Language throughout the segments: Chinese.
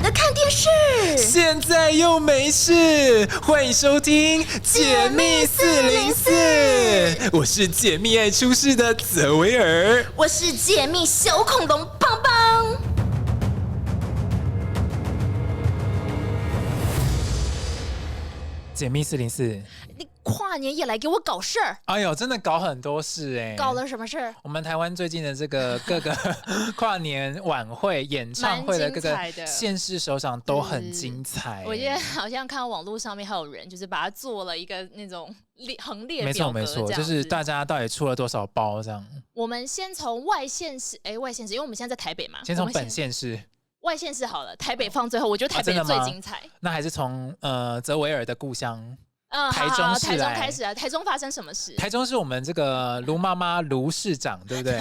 懒得看电视，现在又没事，欢迎收听解密404，我是解密爱出事的泽维尔，我是解密小恐龙棒棒。解密404，你跨年也来给我搞事儿？哎呦，真的搞很多事哎！搞了什么事？我们台湾最近的这个各个跨年晚会、演唱会的各个县市首长都很精彩。我觉得好像看网络上面还有人就是把它做了一个那种横列表格，没错，就是大家到底出了多少包这样。我们先从外县市，因为我们现在在台北嘛，先从本县市。外县市好了，台北放最后，我觉得台北最精彩。那还是从泽维尔的故乡。台中市来，台中开始啊！台中发生什么事？台中是我们这个卢妈妈卢市长，对不对？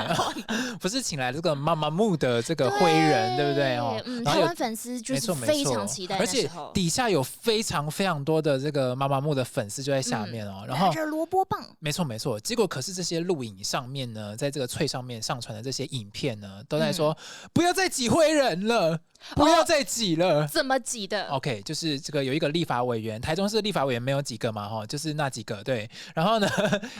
不是请来这个妈妈木的这个灰人，对不对？台湾粉丝就是非常期待，而且底下有非常多的这个妈妈木的粉丝就在下面哦，然后拿着萝卜棒，没错。结果可是这些录影上面呢，在这个脆上面上传的这些影片呢，都在说不要再挤灰人了。不要再挤了，怎么挤的 ？OK， 就是这个有一个立法委员，台中市立法委员没有几个嘛，就是那几个对。然后呢，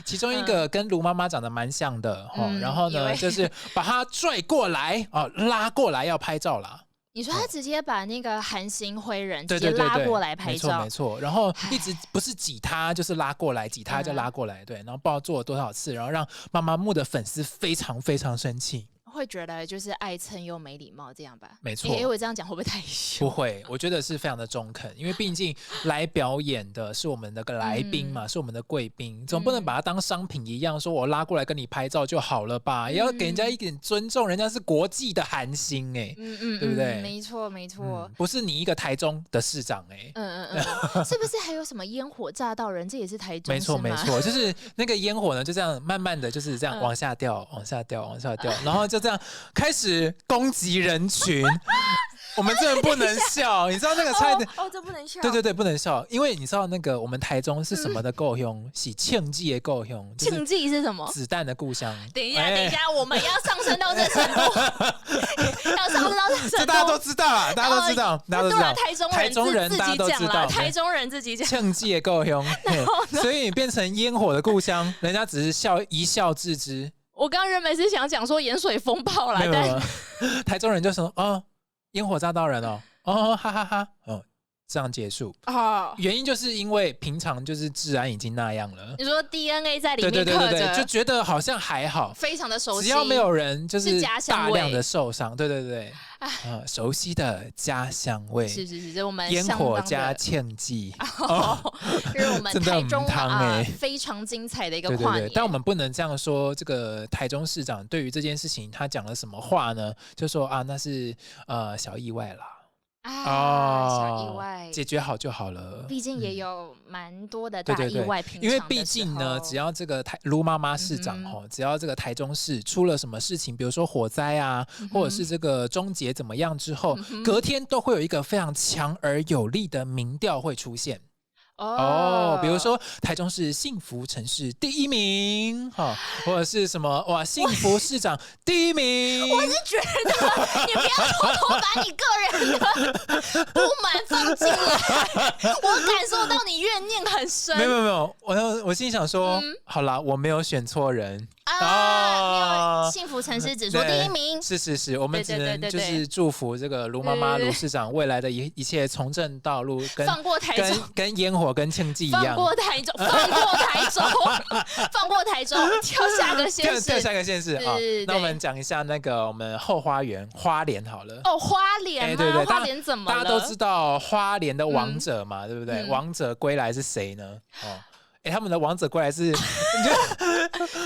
其中一个跟卢妈妈长得蛮像的，然后呢，就是把他拽过来拉过来要拍照啦。你说他直接把那个韩星灰人直接拉过来拍照，没错。然后一直不是挤他，就是拉过来，挤他就拉过来，对。然后不知道做了多少次，然后让妈妈木的粉丝非常生气。会觉得就是爱蹭又没礼貌这样吧？没错，我这样讲会不会太凶？不会，我觉得是非常的中肯，因为毕竟来表演的是我们的来宾嘛，是我们的贵宾，总不能把它当商品一样，说我拉过来跟你拍照就好了吧？也要给人家一点尊重，人家是国际的韩星对不对？没错，不是你一个台中的市长是不是还有什么烟火炸到人？这也是台中，没错，就是那个烟火呢，就这样慢慢的就是这样往下掉，然后就这样开始攻击人群，我们真的不能笑，你知道那个差点这不能笑，对，不能笑，因为你知道那个我们台中是什么的故乡？是庆记的故乡。庆记是什么？子弹的故乡。等一下，我们要上升到这程度，要上升到这程度，这大家都知道啊，大家都知道。台中人大家都知道，台中人自己讲，庆记的故乡，所以变成烟火的故乡，人家只是一笑置之。我刚刚原本是想讲说盐水风暴啦，但台中人就说烟火炸到人哈哈哈，这样结束原因就是因为平常就是治安已经那样了。你说 DNA 在里面刻着，对，就觉得好像还好，非常的熟悉，只要没有人就是大量的受伤，对，熟悉的家乡味，是我们烟火加庆记，这是我们台中非常精彩的一个跨年。但我们不能这样说，这个台中市长对于这件事情他讲了什么话呢？就说那是小意外啦。小意外解决好就好了，毕竟也有蛮多的大意外。因为毕竟呢，只要这个卢妈妈市长只要这个台中市出了什么事情，比如说火灾啊，或者是这个终结怎么样之后，隔天都会有一个非常强而有力的民调会出现。比如说台中市幸福城市第1名，或者是什么幸福市长第1名。我是觉得你不要偷偷把你个人的不满放进来，我感受到你怨念很深。没有，我心里想说，好啦，我没有选错人。幸福城市只说第1名，是，我们只能就是祝福这个卢妈妈卢市长未来的一切从政道路，放过台中，跟烟火跟庆记一样，放过台中，跳下个县市，那我们讲一下那个我们后花园花莲好了。花莲吗？对，花莲怎么了？大家都知道花莲的王者嘛，对不对？王者归来是谁呢？他们的王者归来是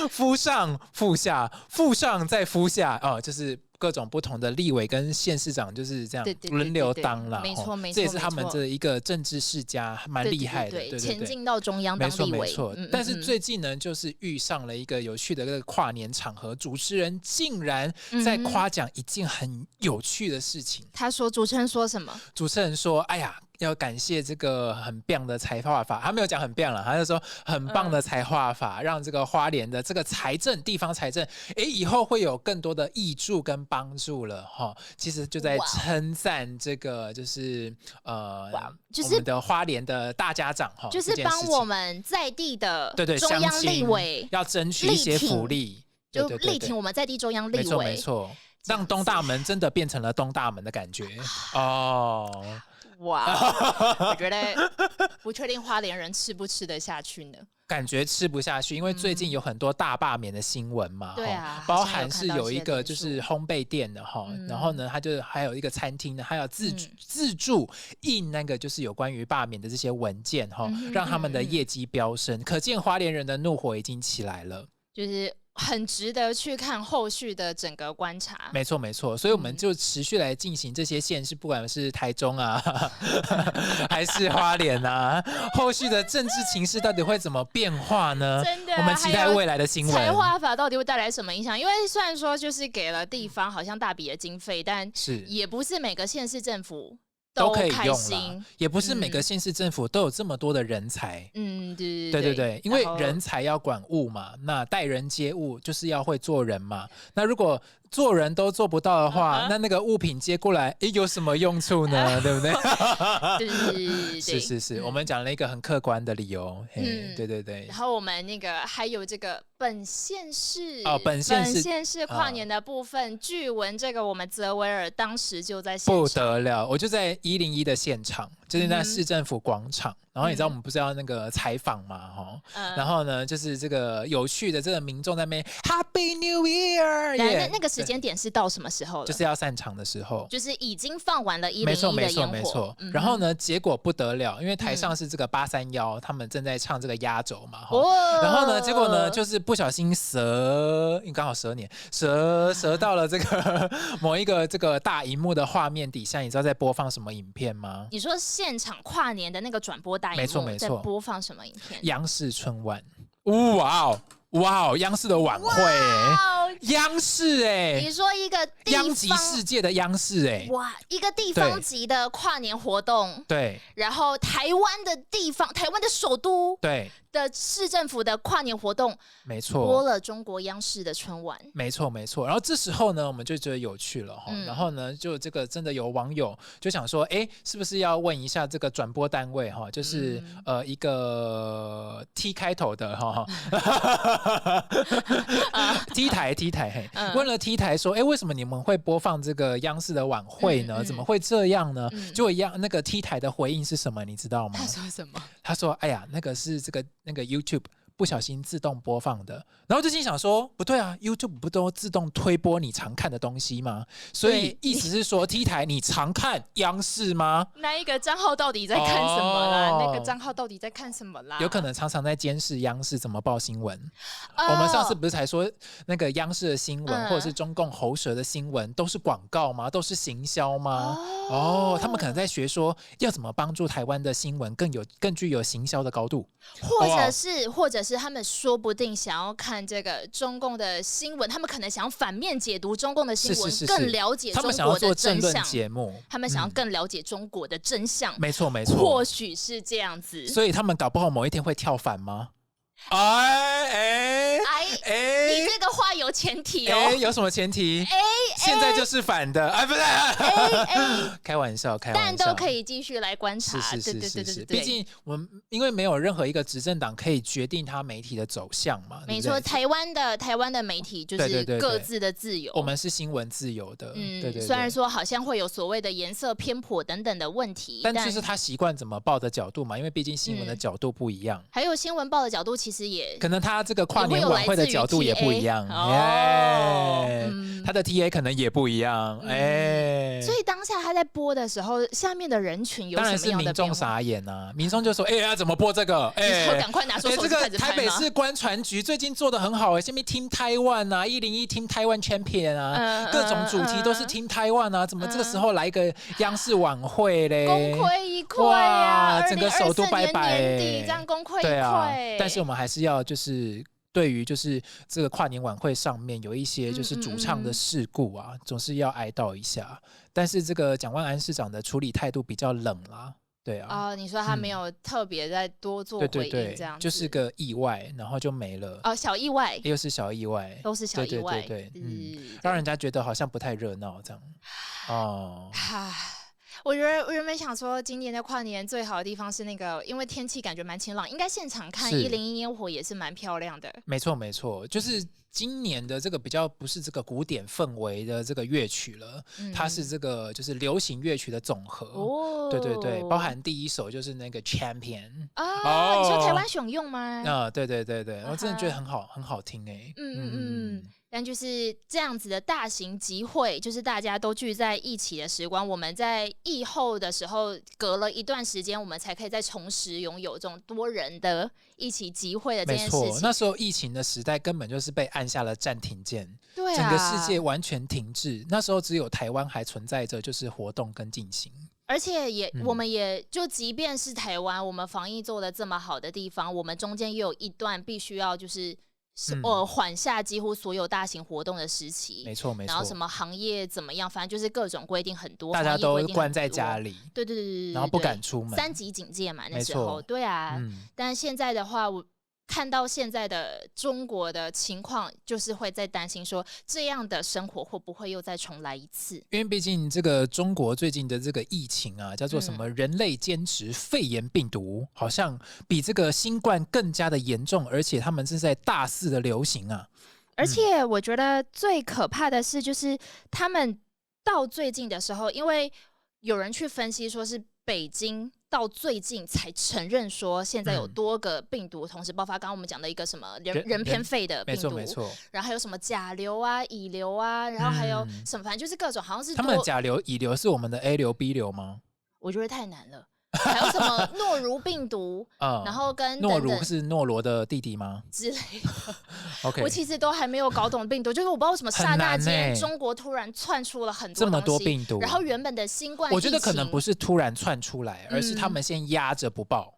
夫上夫下，夫上再夫下就是各种不同的立委跟县市长就是这样轮流当啦。没错，这也是他们这一个政治世家蛮厉害的，对，前进到中央当立委。没错，但是最近呢，就是遇上了一个有趣的这个跨年场合，主持人竟然在夸奖一件很有趣的事情。他说，主持人说什么？主持人说：“哎呀。”要感谢这个很棒的财划法，他没有讲很棒了，他就说很棒的财划法，让这个花莲的这个地方财政，以后会有更多的益助跟帮助了哈。其实就在称赞这个就是我们的花莲的大家长哈，就是帮我们在地的中央立委要争取一些福利，就力挺我们在地中央立委，没错。让东大门真的变成了东大门的感觉哦！哇，我觉得不确定花莲人吃不吃得下去呢？感觉吃不下去，因为最近有很多大罢免的新闻嘛，对啊，包含是有一个就是烘焙店的哈，然后呢，他就还有一个餐厅呢，还有自助印那个就是有关于罢免的这些文件哈，让他们的业绩飙升，可见花莲人的怒火已经起来了，就是很值得去看后续的整个观察。没错没错，所以我们就持续来进行这些县市，不管是台中啊还是花莲啊，后续的政治情势到底会怎么变化呢？真的，我们期待未来的新闻。财划法到底会带来什么影响？因为虽然说就是给了地方好像大笔的经费，但也不是每个县市政府都可以用了，也不是每个县市政府都有这么多的人才。对，因为人才要管物嘛，那待人接物就是要会做人嘛。那如果做人都做不到的话，那个物品接过来，有什么用处呢？对不对？是，我们讲了一个很客观的理由。对。然后我们那个还有这个本县市本县市跨年的部分，据闻这个我们泽维尔当时就在现场，不得了，我就在101的现场，就是在市政府广场。然后你知道我们不是要那个采访嘛，然后呢，就是这个有趣的这个民众在那边 Happy New Year， 那个时间点是到什么时候了？就是要散场的时候，就是已经放完了101的烟火，没错。然后呢，结果不得了，因为台上是这个831，他们正在唱这个压轴嘛，然后呢，结果呢，就是不小心因为刚好蛇年，蛇到了这个某一个这个大荧幕的画面底下，你知道在播放什么影片吗？你说现场跨年的那个转播大荧幕，没错，在播放什么影片？央视春晚，哇哦，央视的晚会，央视你说一个央级世界的央视哇，一个地方级的跨年活动，对，然后台湾的首都，对的市政府的跨年活动，没错，播了中国央视的春晚，没错。然后这时候呢，我们就觉得有趣了然后呢，就这个真的有网友就想说，是不是要问一下这个转播单位就是一个 T 开头的T 台问了 T 台说，为什么你们会播放这个央视的晚会呢？怎么会这样呢？就那个 T 台的回应是什么？你知道吗？他说什么？他说：“哎呀，那个是那个 YouTube 不小心自动播放的。”然后就心想说：“不对啊 ，YouTube 不都自动推播你常看的东西吗？所以意思是说 T 台你常看央视吗？那一个账号到底在看什么啦？那个账号到底在看什么啦？有可能常常在监视央视怎么报新闻。我们上次不是才说那个央视的新闻或者是中共喉舌的新闻都是广告吗？都是行销吗？他们可能在学说要怎么帮助台湾的新闻更具有行销的高度，或者是他们说不定想要看这个中共的新闻，他们可能想要反面解读中共的新闻，更了解中国的真相。他们想要做政论节目，他们想要更了解中国的真相。没错，或许是这样子。所以他们搞不好某一天会跳反吗？你这个话有前提有什么前提？现在就是反的，不是，开玩笑，但都可以继续来观察。是，毕竟我们因为没有任何一个执政党可以决定他媒体的走向嘛。没错，台湾的媒体就是各自的自由，我们是新闻自由的。对，虽然说好像会有所谓的颜色偏颇等等的问题，但就是他习惯怎么报的角度嘛，因为毕竟新闻的角度不一样。还有新闻报的角度其实也可能他这个跨年晚会的角度也不一样，他的 TA 可能也不一样，所以当下他在播的时候，下面的人群有什么样的变化？当然是民众傻眼啊！民众就说：“怎么播这个？赶快拿出手机开始拍吗？”台北市观传局最近做的很好下面 Team Taiwan 啊，101 Team Taiwan Champion 啊，各种主题都是 Team Taiwan 啊，怎么这个时候来一个央视晚会嘞？功亏一篑啊！整个首都拜拜，年底这样功亏一篑。但是我们还是要就是对于就是这个跨年晚会上面有一些就是主唱的事故总是要哀悼一下。但是这个蒋万安市长的处理态度比较冷啦。对啊，你说他没有特别再多做回应这样子，就是个意外，然后就没了。小意外，又是小意外，都是小意外，对，让人家觉得好像不太热闹这样。我原本想说，今年的跨年最好的地方是那个，因为天气感觉蛮晴朗，应该现场看101烟火也是蛮漂亮的。没错，就是今年的这个比较不是这个古典氛围的这个乐曲了，它是这个就是流行乐曲的总和。对，包含第一首就是那个 Champion 你说台湾选用吗？对，我真的觉得很好听但就是这样子的大型集会，就是大家都聚在一起的时光，我们在疫后的时候隔了一段时间，我们才可以再重拾拥有这种多人的一起集会的这件事情。没错，那时候疫情的时代根本就是被按下了暂停键，对啊，整个世界完全停滞。那时候只有台湾还存在着就是活动跟进行。而且我们也就即便是台湾，我们防疫做的这么好的地方，我们中间也有一段必须要就是缓下几乎所有大型活动的时期。没错，然后什么行业怎么样，反正就是各种规定很多，大家都关在家里。对，然后不敢出门，3级警戒嘛那时候。对啊，但现在的话，我看到现在的中国的情况，就是会在担心说，这样的生活会不会又再重来一次？因为毕竟这个中国最近的这个疫情啊，叫做什么人类兼职肺炎病毒，好像比这个新冠更加的严重，而且他们是在大肆的流行啊。而且我觉得最可怕的是，就是他们到最近的时候，因为有人去分析说是北京到最近才承认说现在有多个病毒同时爆发。刚刚我们讲的一流什么人偏肺的病毒，没错，然后还有什么甲流啊、乙流啊，然后还有什么，反正就是各种，好像是他们的甲流、乙流是我们的 A 流、B 流吗？我觉得太难了。还有什么诺如病毒，然后跟诺如是诺罗的弟弟吗？之类的。OK， 我其实都还没有搞懂病毒，就是我不知道为什么刹那间中国突然窜出了很多这么多病毒，然后原本的新冠疫情，我觉得可能不是突然窜出来，而是他们先压着不报。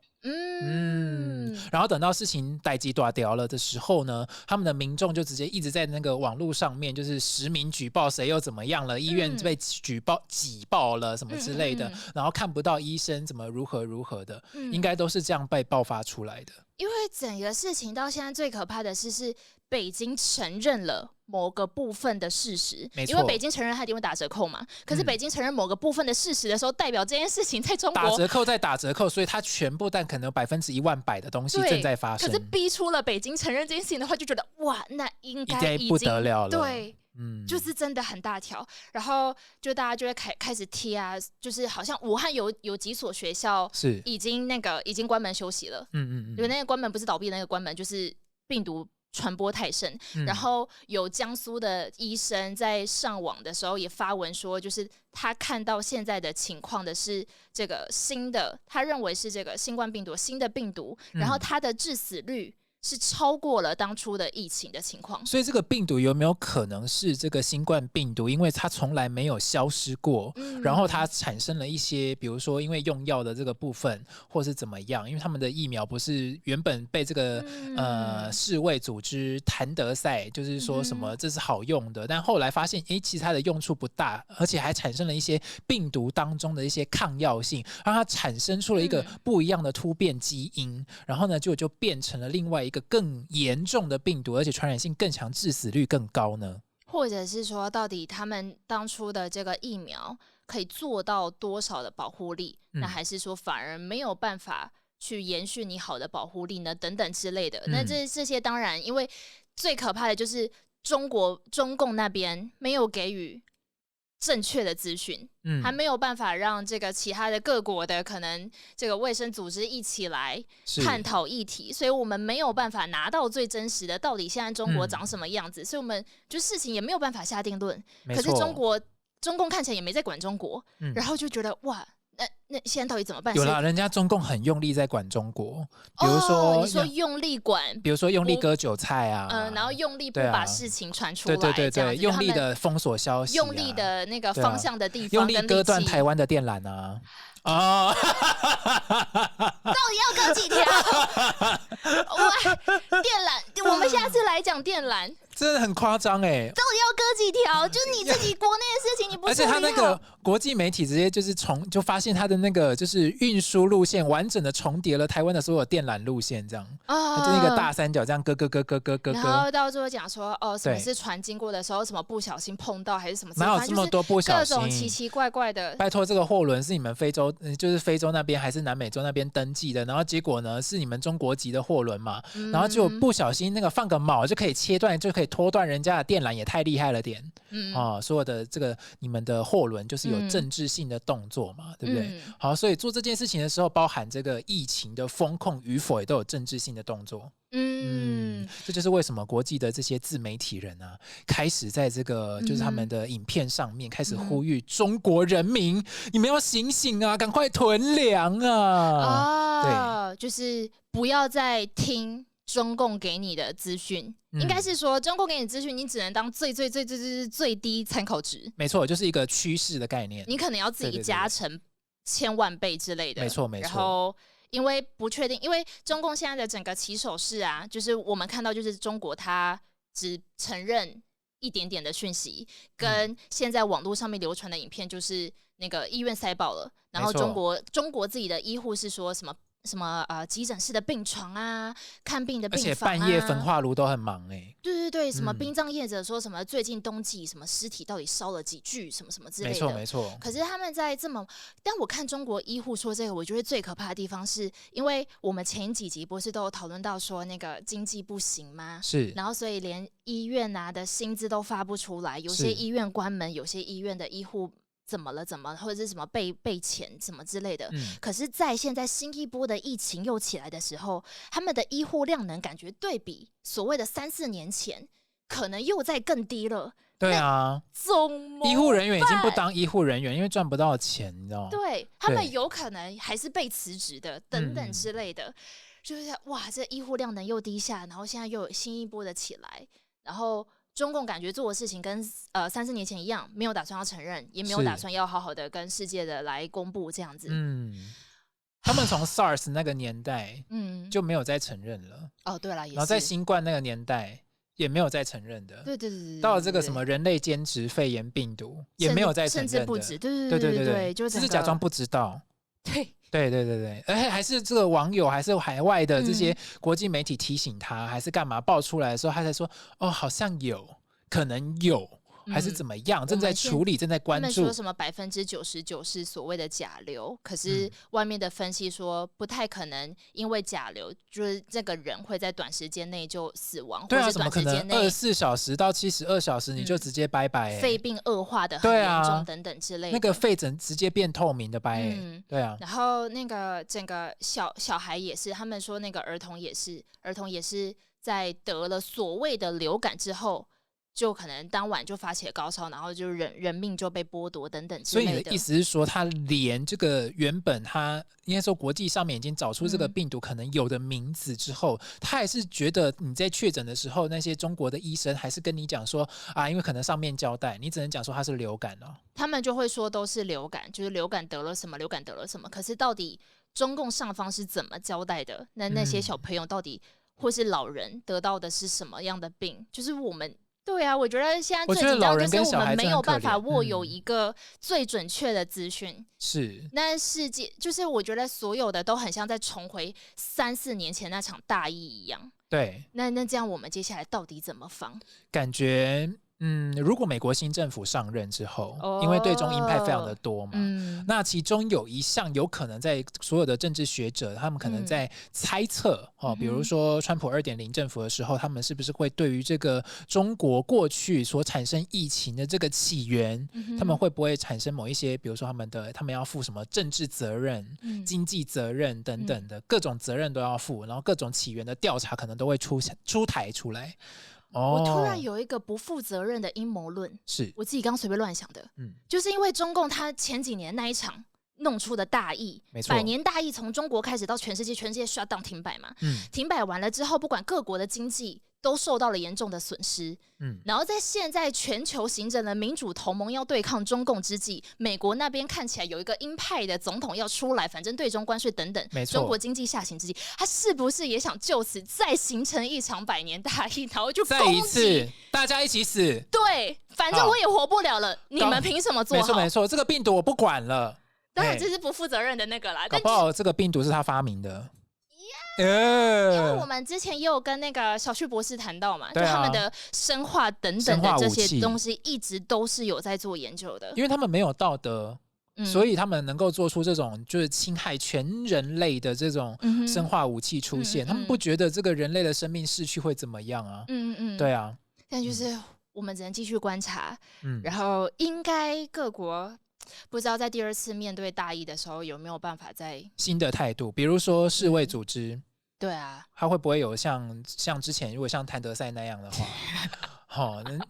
然后等到事情代际大掉了的时候呢，他们的民众就直接一直在那个网络上面就是实名举报谁又怎么样了，医院被挤爆了什么之类的，然后看不到医生怎么如何的，应该都是这样被爆发出来的。因为整个事情到现在最可怕的是北京承认了某个部分的事实，因为北京承认它一定会打折扣嘛。可是北京承认某个部分的事实的时候，代表这件事情在中国打折扣再打折扣，所以它全部但可能有100%的东西正在发生。可是逼出了北京承认这件事情的话，就觉得哇，那应该已经不得了了。对。就是真的很大条，然后就大家就会开始贴啊，就是好像武汉有几所学校是已经关门休息了，因为那个关门不是倒闭的那个关门，就是病毒传播太深，然后有江苏的医生在上网的时候也发文说，就是他看到现在的情况的是这个新的，他认为是这个新冠病毒新的病毒，然后它的致死率是超过了当初的疫情的情况。所以这个病毒有没有可能是这个新冠病毒，因为它从来没有消失过，然后它产生了一些比如说因为用药的这个部分或是怎么样，因为他们的疫苗不是原本被这个世卫组织谭德赛就是说什么这是好用的，但后来发现其实它的用处不大，而且还产生了一些病毒当中的一些抗药性，让它产生出了一个不一样的突变基因，然后呢就变成了另外一个更严重的病毒，而且传染性更强，致死率更高呢？或者是说到底他们当初的这个疫苗可以做到多少的保护力，那还是说反而没有办法去延续你好的保护力呢？等等之类的。那这些当然，因为最可怕的就是中共那边没有给予正确的资讯，还没有办法让这个其他的各国的可能这个卫生组织一起来探讨议题，所以我们没有办法拿到最真实的到底现在中国长什么样子，所以我们就事情也没有办法下定论。可是中共看起来也没在管中国，然后就觉得哇，那现在到底怎么办？有啦，人家中共很用力在管中国，比如说你说用力管，比如说用力割韭菜啊，然后用力不把事情传出来，对，用力的封锁消息，用力的那个方向的地方，用力割断台湾的电缆啊。到底要割几条？电缆，我们下次来讲电缆。真的很夸张哎！到底要割几条？就是你自己国内的事情，你不而且他那个国际媒体直接就是就发现他的那个就是运输路线完整的重叠了台湾的所有电缆路线，这样就那个大三角这样割，然后到最后讲说什么是船经过的时候什么不小心碰到还是什么，哪有这么多不小心？各种奇奇怪怪的。拜托，这个货轮是你们非洲就是非洲那边还是南美洲那边登记的，然后结果呢是你们中国籍的货轮嘛，然后就不小心那个放个铆就可以切断，就可以拖断人家的电缆，也太厉害了点。所有的这个你们的货轮就是有政治性的动作嘛，对不对？好，所以做这件事情的时候，包含这个疫情的风控与否，也都有政治性的动作。这就是为什么国际的这些自媒体人啊，开始在这个就是他们的影片上面开始呼吁中国人民，你们要醒醒啊，赶快囤粮啊！对，就是不要再听中共给你的资讯，应该是说中共给你的资讯，你只能当最低参考值。没错，就是一个趋势的概念，你可能要自己加成千万倍之类的。没错。然后因为不确定，因为中共现在的整个起手式啊，就是我们看到就是中国它只承认一点点的讯息，跟现在网络上面流传的影片就是那个医院塞爆了，然后中国自己的医护是说什么急诊室的病床啊，看病的病房啊，而且半夜焚化炉都很忙对，什么殡葬业者说什么最近冬季什么尸体到底烧了几具，什么之类的，没错。可是他们在但我看中国医护说这个，我觉得最可怕的地方是，因为我们前几集不是都有讨论到说那个经济不行吗？是，然后所以连医院的薪资都发不出来，有些医院关门，有些医院的医护怎么了，或者是什么被钱什么之类的。可是在现在新一波的疫情又起来的时候，他们的医护量能感觉对比所谓的3-4年前可能又在更低了。对啊，医护人员已经不当医护人员，因为赚不到钱，你知道吗？对，他们有可能还是被辞职的等等之类的。就是哇，这医护量能又低下，然后现在又有新一波的起来，然后中共感觉做的事情跟3-4年前一样，没有打算要承认，也没有打算要好好的跟世界的来公布这样子。他们从 SARS 那个年代就没有再承认了。对了，也是。然后在新冠那个年代也没没有再承认的。对。到了这个什么人类间质肺炎病毒也没有再承认的，甚至不止。对，就是假装不知道。对，而且还是这个网友还是海外的这些国际媒体提醒他，还是干嘛爆出来的时候，他才说好像有可能有。还是怎么样？正在处理，正在关注。他们说什么99%是所谓的甲流，可是外面的分析说不太可能，因为甲流就是这个人会在短时间内就死亡，对啊，或者短时间内24小时到72小时你就直接拜拜，肺病恶化的很严重等等之类的，那个肺诊直接变透明的拜，对啊。然后那个整个小孩也是，他们说那个儿童也是在得了所谓的流感之后。就可能当晚就发起了高烧，然后就人命就被剥夺等等之类的。所以你的意思是说，他连这个原本他应该说国际上面已经找出这个病毒可能有的名字之后，他还是觉得你在确诊的时候，那些中国的医生还是跟你讲说因为可能上面交代，你只能讲说他是流感他们就会说都是流感，就是流感得了什么，流感得了什么。可是到底中共上方是怎么交代的？那些小朋友到底或是老人得到的是什么样的病？就是我们。对啊，我觉得现在最紧张就是我们没有办法握有一个最准确的资讯。是，那世界就是我觉得所有的都很像在重回3-4年前那场大疫一样。对，那这样我们接下来到底怎么防？感觉如果美国新政府上任之后，因为对中鹰派非常的多嘛，那其中有一项有可能在所有的政治学者，他们可能在猜测比如说川普2.0政府的时候，他们是不是会对于这个中国过去所产生疫情的这个起源，他们会不会产生某一些，比如说他们要负什么政治责任、经济责任等等的各种责任都要负，然后各种起源的调查可能都会出台出来。我突然有一个不负责任的阴谋论，是我自己刚随便乱想的，就是因为中共他前几年那一场弄出的大疫，100年大疫从中国开始到全世界 shut down 停摆嘛，停摆完了之后，不管各国的经济都受到了严重的损失。然后在现在全球形成了民主同盟要对抗中共之际，美国那边看起来有一个鹰派的总统要出来，反正对中关税等等，中国经济下行之际，他是不是也想就此再形成一场百年大疫，然后就再一次大家一起死？对，反正我也活不了了，你们凭什么做好？没错没错，这个病毒我不管了。当然这是不负责任的那个啦，搞不好这个病毒是他发明的。因为我们之前也有跟那个小旭博士谈到嘛，就他们的生化等等的这些东西，一直都是有在做研究的。因为他们没有道德，所以他们能够做出这种就是侵害全人类的这种生化武器出现。他们不觉得这个人类的生命逝去会怎么样啊？对啊。但就是我们只能继续观察，然后应该各国。不知道在第二次面对大疫的时候有没有办法在新的态度，比如说世卫组织，对啊，它会不会有像之前如果像谭德赛那样的话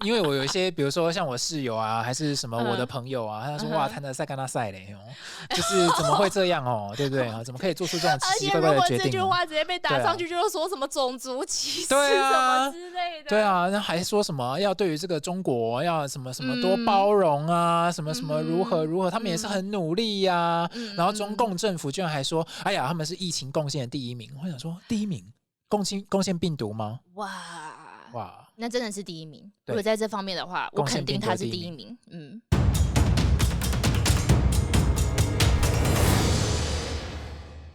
因为我有一些比如说像我室友啊还是什么我的朋友啊，他说哇谭德赛跟他赛嘞就是怎么会这样对不对怎么可以做出这种奇奇怪怪的决定？而且如果这句话直接被打上去，就是说什么种族歧视什么之类的。对啊，那还说什么要对于这个中国要什么什么多包容啊，什么什么如何，他们也是很努力呀。然后中共政府居然还说，哎呀，他们是疫情贡献的第1名。我想说，第1名贡献病毒吗？哇，那真的是第1名。如果在这方面的话，我肯定他是第1名。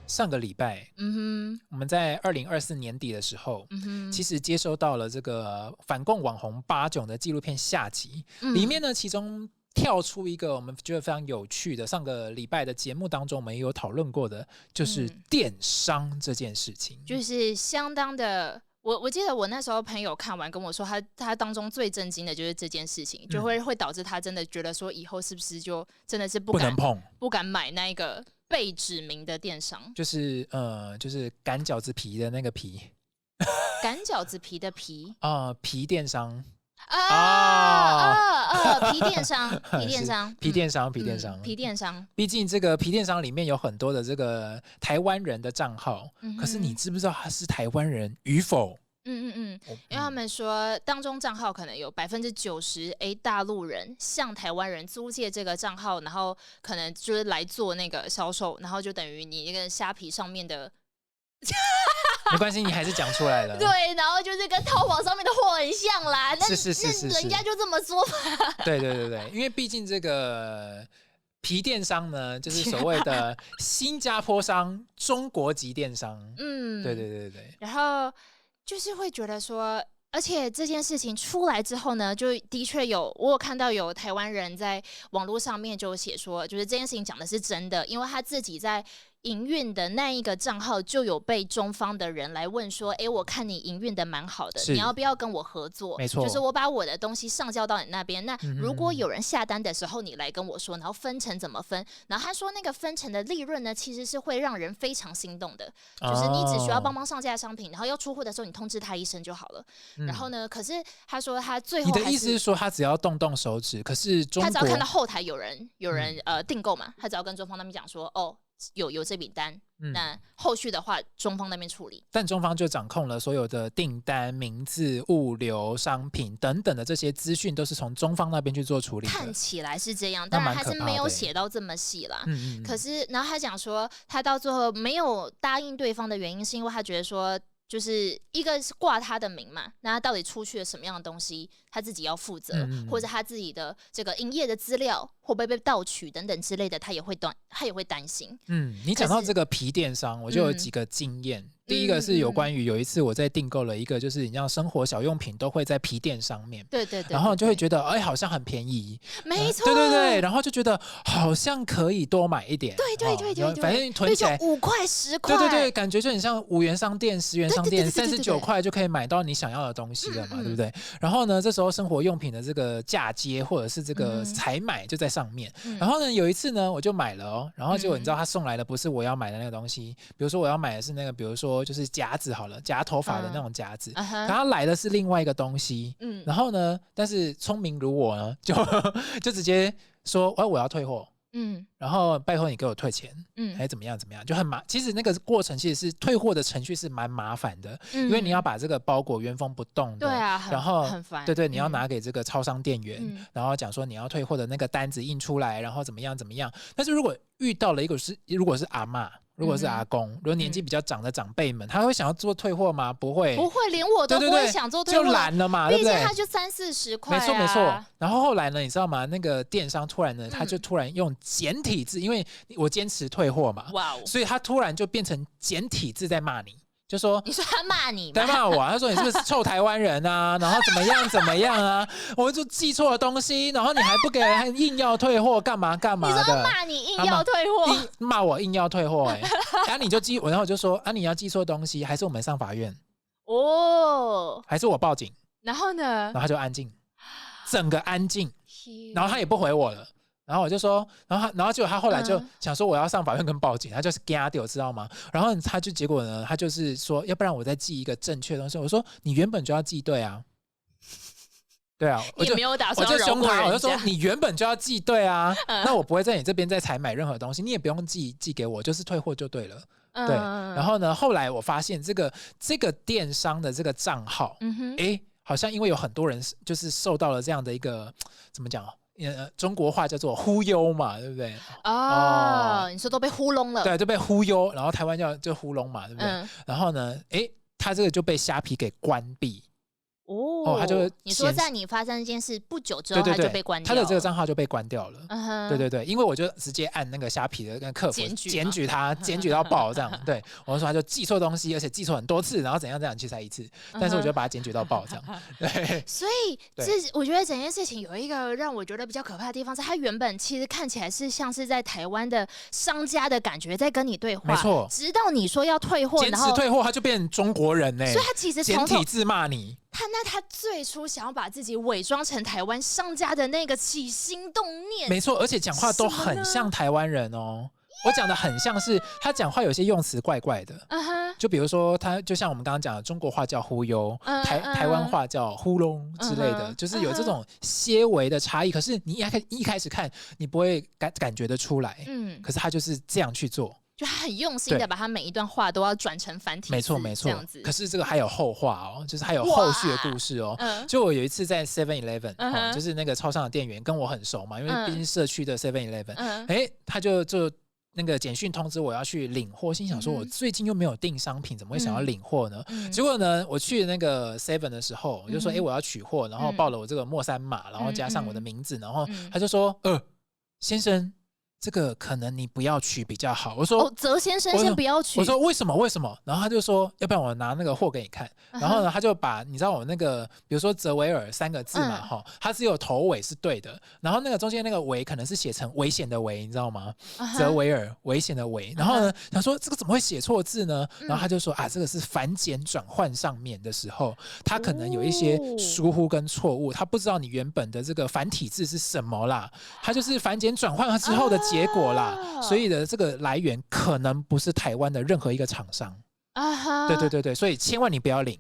上个礼拜，我们在2024年底的时候，其实接收到了这个反共网红巴囧的纪录片下集，里面呢，其中跳出一个我们觉得非常有趣的，上个礼拜的节目当中我们也有讨论过的，就是电商这件事情，就是相当的。我记得我那时候朋友看完跟我说，他当中最震惊的就是这件事情，就会导致他真的觉得说，以后是不是就真的是不能碰、不敢买那一个被指名的电商，就是擀饺子皮的那个皮，擀饺子皮的皮皮电商。皮电商，皮电商。毕竟这个皮电商里面有很多的这个台湾人的账号，可是你知不知道他是台湾人与否？因为他们说当中账号可能有90%大陆人向台湾人租借这个账号，然后可能就是来做那个销售，然后就等于你那个虾皮上面的。没关系，你还是讲出来了。对，然后就是跟淘宝上面的货很像啦。那人家就这么说嘛。对，因为毕竟这个皮电商呢，就是所谓的新加坡商、中国籍电商。对。然后就是会觉得说，而且这件事情出来之后呢，就的确我有看到有台湾人在网络上面就写说，就是这件事情讲的是真的，因为他自己在营运的那一个账号就有被中方的人来问说，我看你营运的蛮好的，你要不要跟我合作？没错，就是我把我的东西上交到你那边，那如果有人下单的时候，你来跟我说，然后分成怎么分？然后他说那个分成的利润呢，其实是会让人非常心动的，就是你只需要帮忙上架商品，然后要出货的时候你通知他一声就好了。然后呢，可是他说他最后你的意思是说他只要动手指，可是中国他只要看到后台有人订购嘛，他只要跟中方那边讲说有这笔单，那后续的话中方那边处理，但中方就掌控了所有的订单、名字、物流、商品等等的这些资讯，都是从中方那边去做处理的。看起来是这样，当然还是没有写到这么细啦。可是，然后他讲说，他到最后没有答应对方的原因，是因为他觉得说，就是一个是挂他的名嘛，那他到底出去了什么样的东西，他自己要负责，或者他自己的这个营业的资料会不会被盗取等等之类的，他也会担心。你讲到这个皮电商，我就有几个经验。第一个是有关于有一次我在订购了一个，就是你像生活小用品都会在皮店上面，对，然后就会觉得好像很便宜，没错，对，然后就觉得好像可以多买一点，对，反正囤起来5块10块，对，感觉就很像5元商店、10元商店，39块就可以买到你想要的东西了嘛，对不对？然后呢，这时候生活用品的这个嫁接或者是这个采买就在上面，然后呢有一次呢我就买了然后结果你知道他送来的不是我要买的那个东西，比如说我要买的是那个，比如说就是夹子好了，夹头发的那种夹子，然后他来的是另外一个东西，然后呢，但是聪明如我呢，就直接说，我要退货，然后拜托你给我退钱，还是怎么样怎么样，就很其实那个过程其实是退货的程序是蛮麻烦的，因为你要把这个包裹原封不动的，对啊，然后很烦，对，你要拿给这个超商店员，然后讲说你要退货的那个单子印出来，然后怎么样怎么样。但是如果遇到了如果是阿嬷，如果是阿公，如果年纪比较长的长辈们，他会想要做退货吗？不会，连我都不会想做退货，就懒了嘛，毕竟他就30-40块，没错。然后后来呢，你知道吗？那个电商突然呢，他就突然用简体字，因为我坚持退货嘛，所以他突然就变成简体字在骂你。就说你说他骂你吗？在骂我，他说你是不是臭台湾人啊？然后怎么样怎么样啊？我就寄错了东西，然后你还不给，还硬要退货，干嘛干嘛的？你说骂你硬要退货，骂我硬要退货，然后你就然后我就说啊，你要寄错东西，还是我们上法院？还是我报警？然后呢？然后他就安静，整个安静，然后他也不回我了。然后我就说，然后结果他后来就想说我要上法院跟报警，他就是惊掉，知道吗？然后他就结果呢，他就是说，要不然我再寄一个正确的东西。我说你原本就要寄对啊，对啊，我就凶他，我就说你原本就要寄对啊，那我不会在你这边再采买任何东西，你也不用寄给我，就是退货就对了。对，然后呢，后来我发现这个电商的这个账号，好像因为有很多人就是受到了这样的一个怎么讲？中国话叫做忽悠嘛，对不对？你说都被糊弄了，对，就被忽悠，然后台湾就糊弄嘛，对不对？然后呢，他这个就被虾皮给关闭。他就你说在你发生这件事不久之后，他就被关掉了，他的这个账号就被关掉了。对，因为我就直接按那个虾皮的那个客服检举他，检举到爆这样。对，我就说他就寄错东西，而且寄错很多次，然后怎样其实才一次，但是我就把他检举到爆这样。对，所以我觉得整件事情有一个让我觉得比较可怕的地方是，他原本其实看起来是像是在台湾的商家的感觉在跟你对话，没错。直到你说要退货，坚持退货，他就变成中国人呢。所以他其实简体字骂你。他最初想要把自己伪装成台湾商家的那个起心动念，没错，而且讲话都很像台湾人哦。我讲的很像是他讲话有些用词怪怪的，就比如说他就像我们刚刚讲的，中国话叫忽悠，台湾话叫呼隆之类的，就是有这种些微的差异。可是你一开始看，你不会感觉得出来，可是他就是这样去做。就他很用心的把他每一段话都要转成繁体字，没错，这样子。可是这个还有后话哦，就是还有后续的故事哦。就我有一次在 7-Eleven，就是那个超商的店员跟我很熟嘛，因为毕竟社区的 7-Eleven，他就那个简讯通知我要去领货，心想说我最近又没有订商品，怎么会想要领货呢？结果呢，我去那个 7 的时候，我就说我要取货，然后报了我这个末三码，然后加上我的名字，然后他就说先生。这个可能你不要取比较好。我说泽先生先不要取。我说为什么？然后他就说要不然我拿那个货给你看。然后呢，他就把你知道我那个比如说泽维尔3个字嘛，它只有头尾是对的，然后那个中间那个维可能是写成危险的危，你知道吗？泽维尔危险的危。然后呢，想说这个怎么会写错字呢？然后他就说这个是繁简转换上面的时候，他可能有一些疏忽跟错误，他不知道你原本的这个繁体字是什么啦，他就是繁简转换之后的结果啦，所以的这个来源可能不是台湾的任何一个厂商对，所以千万你不要领。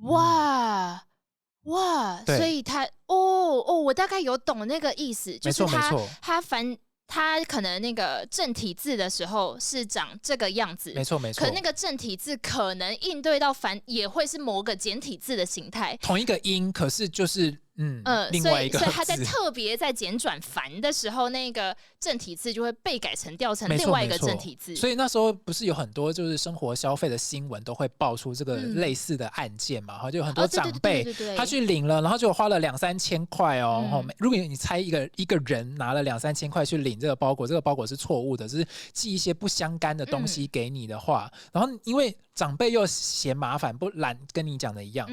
哇，所以他我大概有懂那个意思，就是他可能那个正体字的时候是长这个样子，没错。可那个正体字可能应对到也会是某个简体字的形态，同一个音，可是就是另外一个字，所以他在特别在简转繁的时候，那个正体字就会被改成调成另外一个正体字。所以那时候不是有很多就是生活消费的新闻都会爆出这个类似的案件嘛？就有很多长辈他去领了，然后就花了2-3千块哦。如果你猜一个人拿了2-3千块去领这个包裹，这个包裹是错误的，就是寄一些不相干的东西给你的话，然后因为长辈又嫌麻烦，不懒，跟你讲的一样，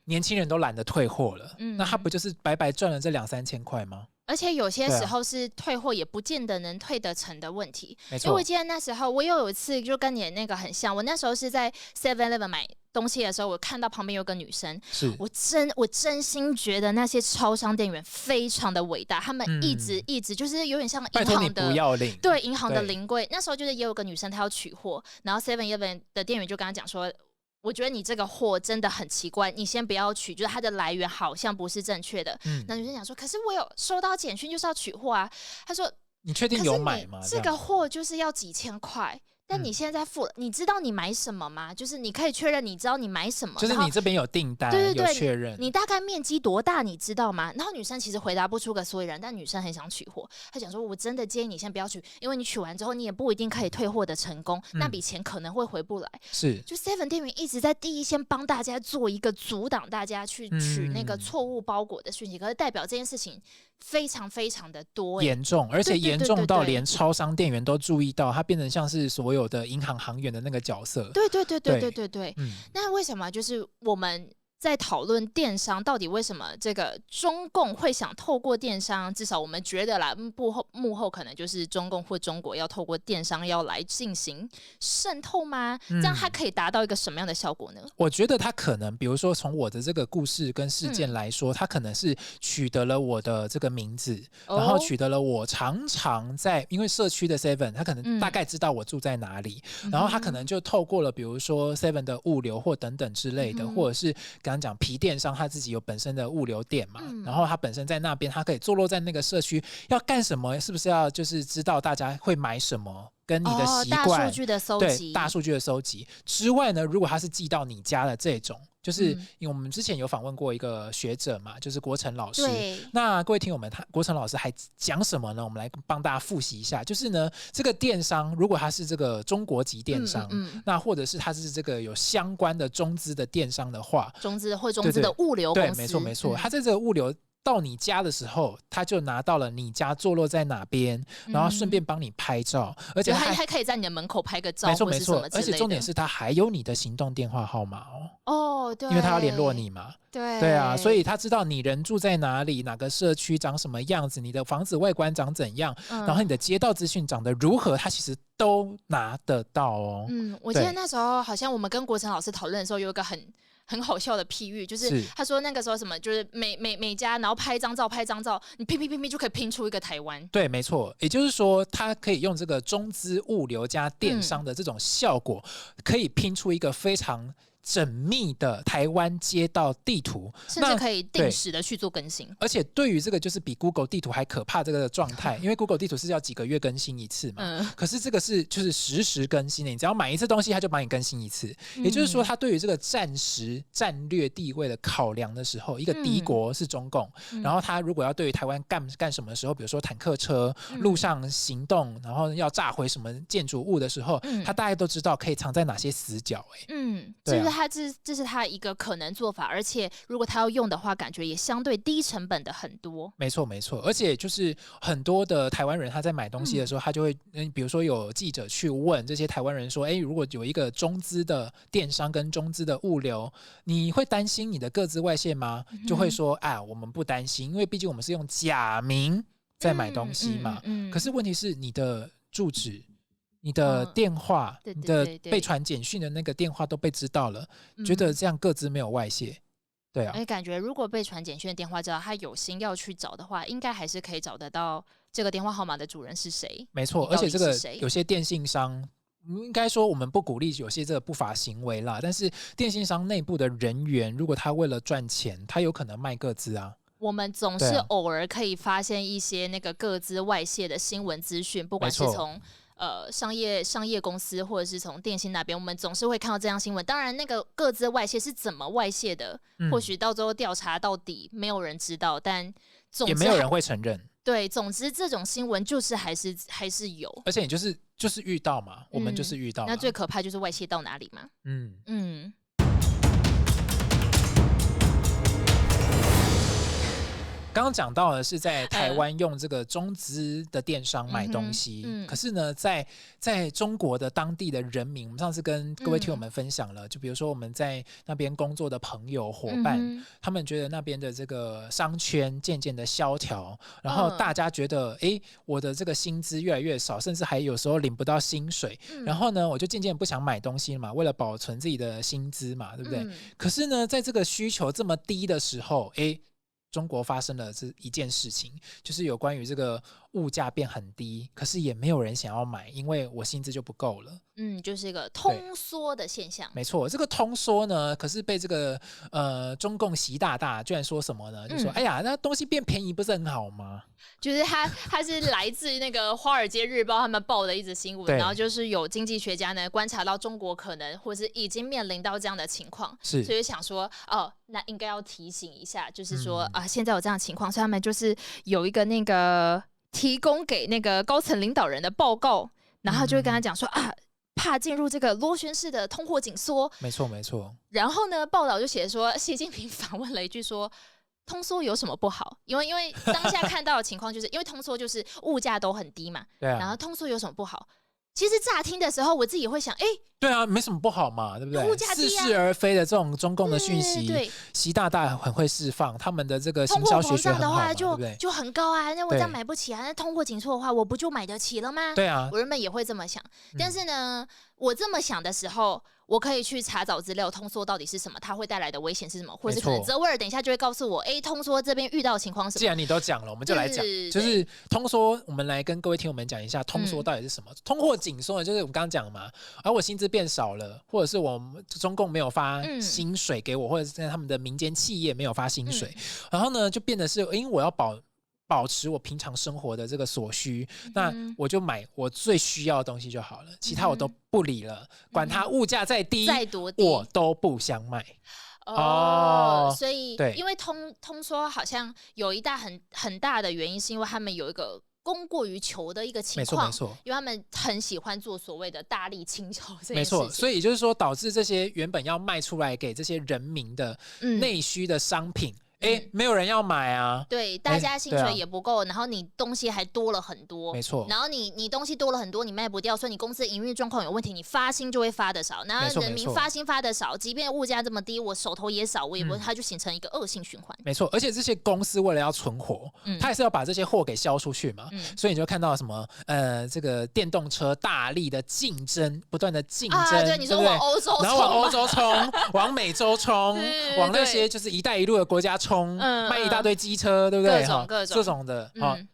年轻人都懒得退货了，那他不就是白白赚了这2-3千块吗？而且有些时候是退货也不见得能退得成的问题。没错，因为我记得那时候我有一次就跟你的那个很像，我那时候是在 7-Eleven 买东西的时候，我看到旁边有个女生，我真心觉得那些超商店员非常的伟大，他们一直就是有点像银行的，不要领，对，银行的临柜。那时候就是也有个女生她要取货，然后 7-Eleven 的店员就跟她讲说，我觉得你这个货真的很奇怪，你先不要取，就是它的来源好像不是正确的。那女生讲说，可是我有收到简讯就是要取货啊。她说你确定有买吗？这个货就是要几千块。但你现在付了，你知道你买什么吗？就是你可以确认，你知道你买什么，就是你这边有订单，对对对，有确认，你大概面积多大，你知道吗？然后女生其实回答不出个所以然，但女生很想取货，她讲说：“我真的建议你先不要取，因为你取完之后，你也不一定可以退货的成功，那笔钱可能会回不来。”是，就 Seven 店员一直在第一先帮大家做一个阻挡大家去取那个错误包裹的讯息，可是代表这件事情非常非常的多，严重，而且严重到连超商店员都注意到，它变成像是所有的银行行员的那个角色。对对对对对对对。那为什么就是我们在讨论电商到底为什么这个中共会想透过电商，至少我们觉得啦，幕后可能就是中共或中国要透过电商要来进行渗透吗？这样它可以达到一个什么样的效果呢？我觉得它可能，比如说从我的这个故事跟事件来说，它可能是取得了我的这个名字，然后取得了我常常在，因为社区的 Seven， 他可能大概知道我住在哪里，然后他可能就透过了比如说 Seven 的物流或等等之类的，或者是刚刚讲皮电商他自己有本身的物流店嘛，然后他本身在那边，他可以坐落在那个社区，要干什么？是不是要就是知道大家会买什么？跟你的习惯，大数据的搜集，对大数据的搜集之外呢，如果他是寄到你家的这种，就是因为我们之前有访问过一个学者嘛，就是郭晨老师。那各位听友们，郭晨老师还讲什么呢？我们来帮大家复习一下，就是呢，这个电商如果他是这个中国级电商，那或者是他是这个有相关的中资的电商的话，中资或中资的物流公司，对，没错没错，他在这个物流到你家的时候，他就拿到了你家坐落在哪边，然后顺便帮你拍照，而且他还可以在你的门口拍个照，没错没错，而且重点是他还有你的行动电话号码哦，对，因为他要联络你嘛，对啊，所以他知道你人住在哪里，哪个社区长什么样子，你的房子外观长怎样，然后你的街道资讯长得如何，他其实都拿得到哦。我记得那时候好像我们跟国成老师讨论的时候，有一个很好笑的譬喻，就是他说那个时候什么，就是每家然后拍一张照，你拼就可以拼出一个台湾。对，没错，也就是说，他可以用这个中资物流加电商的这种效果，可以拼出一个非常缜密的台湾街道地图，甚至可以定时的去做更新。而且对于这个就是比 Google 地图还可怕这个状态，因为 Google 地图是要几个月更新一次嘛，可是这个是就是实时更新的，你只要买一次东西，它就帮你更新一次。也就是说，它对于这个战略地位的考量的时候，一个敌国是中共，然后他如果要对于台湾干什么的时候，比如说坦克车路上行动，然后要炸毁什么建筑物的时候，他大概都知道可以藏在哪些死角。对啊。这是他一个可能做法，而且如果他要用的话，感觉也相对低成本的很多。没错没错，而且就是很多的台湾人他在买东西的时候，他就会比如说有记者去问这些台湾人说，如果有一个中资的电商跟中资的物流，你会担心你的个资外泄吗？就会说我们不担心，因为毕竟我们是用假名在买东西嘛。可是问题是你的住址，你的电话，你的被传简讯的那个电话都被知道了，觉得这样个资没有外泄，对啊。感觉如果被传简讯的电话知道，他有心要去找的话，应该还是可以找得到这个电话号码的主人是谁。没错，而且这个有些电信商，应该说我们不鼓励有些这个不法行为啦，但是电信商内部的人员，如果他为了赚钱，他有可能卖个资啊。我们总是偶尔可以发现一些那个个资外泄的新闻资讯，不管是从商业公司或者是从电信那边，我们总是会看到这样新闻。当然，那个个资外泄是怎么外泄的，或许到最后调查到底没有人知道，但总之也没有人会承认。对，总之这种新闻就是还是有，而且你就是遇到嘛，我们就是遇到。那最可怕就是外泄到哪里嘛。刚刚讲到的是在台湾用这个中资的电商买东西，可是呢，在中国的当地的人民，我们上次跟各位听友们分享了，就比如说我们在那边工作的朋友伙伴，他们觉得那边的这个商圈渐渐的萧条，然后大家觉得，我的这个薪资越来越少，甚至还有时候领不到薪水，然后呢，我就渐渐不想买东西了嘛，为了保存自己的薪资嘛，对不对？可是呢，在这个需求这么低的时候，中国发生了这一件事情，就是有关于这个物价变很低，可是也没有人想要买，因为我薪资就不够了。就是一个通缩的现象。没错，这个通缩呢，可是被这个中共习大大居然说什么呢？就说哎呀，那东西变便宜不是很好吗？就是他是来自那个《华尔街日报》他们报的一则新闻，然后就是有经济学家呢观察到中国可能或是已经面临到这样的情况，所以想说那应该要提醒一下，就是说现在有这样的情况，所以他们就是有一个那个提供给那个高层领导人的报告，然后就会跟他讲说怕进入这个螺旋式的通货紧缩。没错没错。然后呢，报道就写说，习近平反问了一句说，通缩有什么不好？因为当下看到的情况就是因为通缩就是物价都很低嘛，对啊，然后通缩有什么不好？其实乍听的时候，我自己也会想，对啊，没什么不好嘛，对不对？物价低啊，似是而非的这种中共的讯息，习大大很会释放，他们的这个行销学学很好嘛，对不对？就很高啊，那我这样买不起啊，那通货紧缩的话，我不就买得起了吗？对啊，我原本也会这么想，但是呢，我这么想的时候，我可以去查找资料，通缩到底是什么，它会带来的危险是什么，或者是可能泽威尔等一下就会告诉我，通缩这边遇到的情况是什么。既然你都讲了，我们就来讲，就是通缩，我们来跟各位听友们讲一下通缩到底是什么。通货紧缩呢，就是我们刚刚讲的嘛，而我薪资变少了，或者是我们中共没有发薪水给我，或者是他们的民间企业没有发薪水，然后呢，就变得是因为我要保持我平常生活的这个所需，那我就买我最需要的东西就好了，其他我都不理了，管它物价再低，再多低，我都不想买。所以因为通缩好像有一大很大的原因，是因为他们有一个供过于求的一个情况，没错，因为他们很喜欢做所谓的大力倾销这件事情，没错，所以就是说导致这些原本要卖出来给这些人民的内需的商品。没有人要买啊，对，大家薪水也不够，然后你东西还多了很多，没错，然后你东西多了很多，你卖不掉，所以你公司的营运状况有问题，你发薪就会发的少，然后人民发薪发的少，即便物价这么低，我手头也少，我也不，它就形成一个恶性循环。没错，而且这些公司为了要存活，它还是要把这些货给销出去嘛，所以你就看到什么这个电动车大力的竞争，不断的竞争，对，你说往欧洲冲，然后往欧洲冲，往美洲冲，往那些就是一带一路的国家冲，卖一大堆机车，对不对？各种这种的，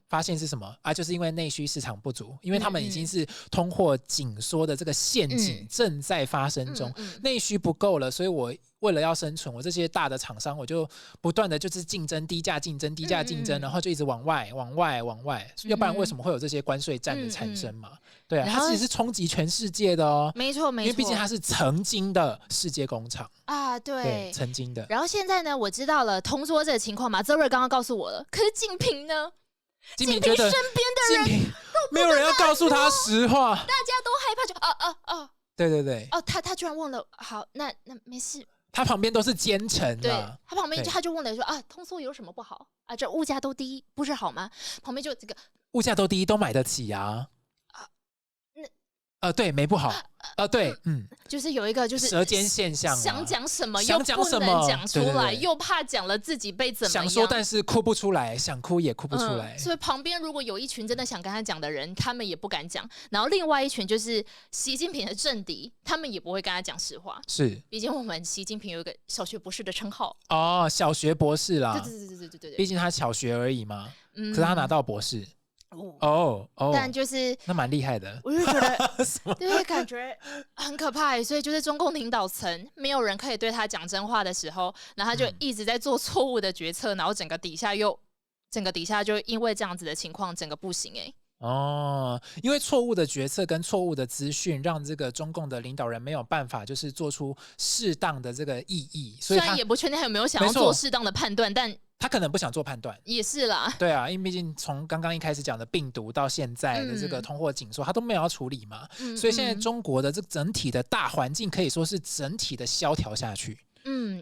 发现是什么啊？就是因为内需市场不足，因为他们已经是通货紧缩的这个陷阱正在发生中，内需不够了，所以我为了要生存，我这些大的厂商我就不断的就是竞争，低价竞争，然后就一直往外，要不然为什么会有这些关税战的产生嘛？对啊，它其实是冲击全世界的哦，没错，因为毕竟它是曾经的世界工厂啊，对，曾经的。然后现在呢，我知道了通缩这个情况嘛，泽瑞刚刚告诉我了，可是竞平呢？竞平觉得身边的人没有人要告诉他实话，大家都害怕，就对，他居然问了，好，那没事。他旁边都是奸臣，对，他旁边他就问了说通缩有什么不好啊？这物价都低，不是好吗？旁边就这个物价都低，都买得起啊。对，没不好，对，就是有一个就是舌尖现象，想讲什么又不能讲出来，又怕讲了自己被怎么样，想说但是哭不出来，想哭也哭不出来，所以旁边如果有一群真的想跟他讲的人，他们也不敢讲，然后另外一群就是习近平的政敌，他们也不会跟他讲实话，是，毕竟我们习近平有一个小学博士的称号小学博士啦，对，毕竟他小学而已嘛，可是他拿到博士。但就是那蛮厉害的，我就觉得就是感觉很可怕，所以就是中共领导层没有人可以对他讲真话的时候，然后他就一直在做错误的决策，然后整个底下就因为这样子的情况，整个不行因为错误的决策跟错误的资讯，让这个中共的领导人没有办法就是做出适当的这个意义，所以他虽然也不确定他有没有想要做适当的判断，但他可能不想做判断，也是啦。对啊，因为毕竟从刚刚一开始讲的病毒到现在的这个通货紧缩，他都没有要处理嘛，所以现在中国的这整体的大环境可以说是整体的萧条下去。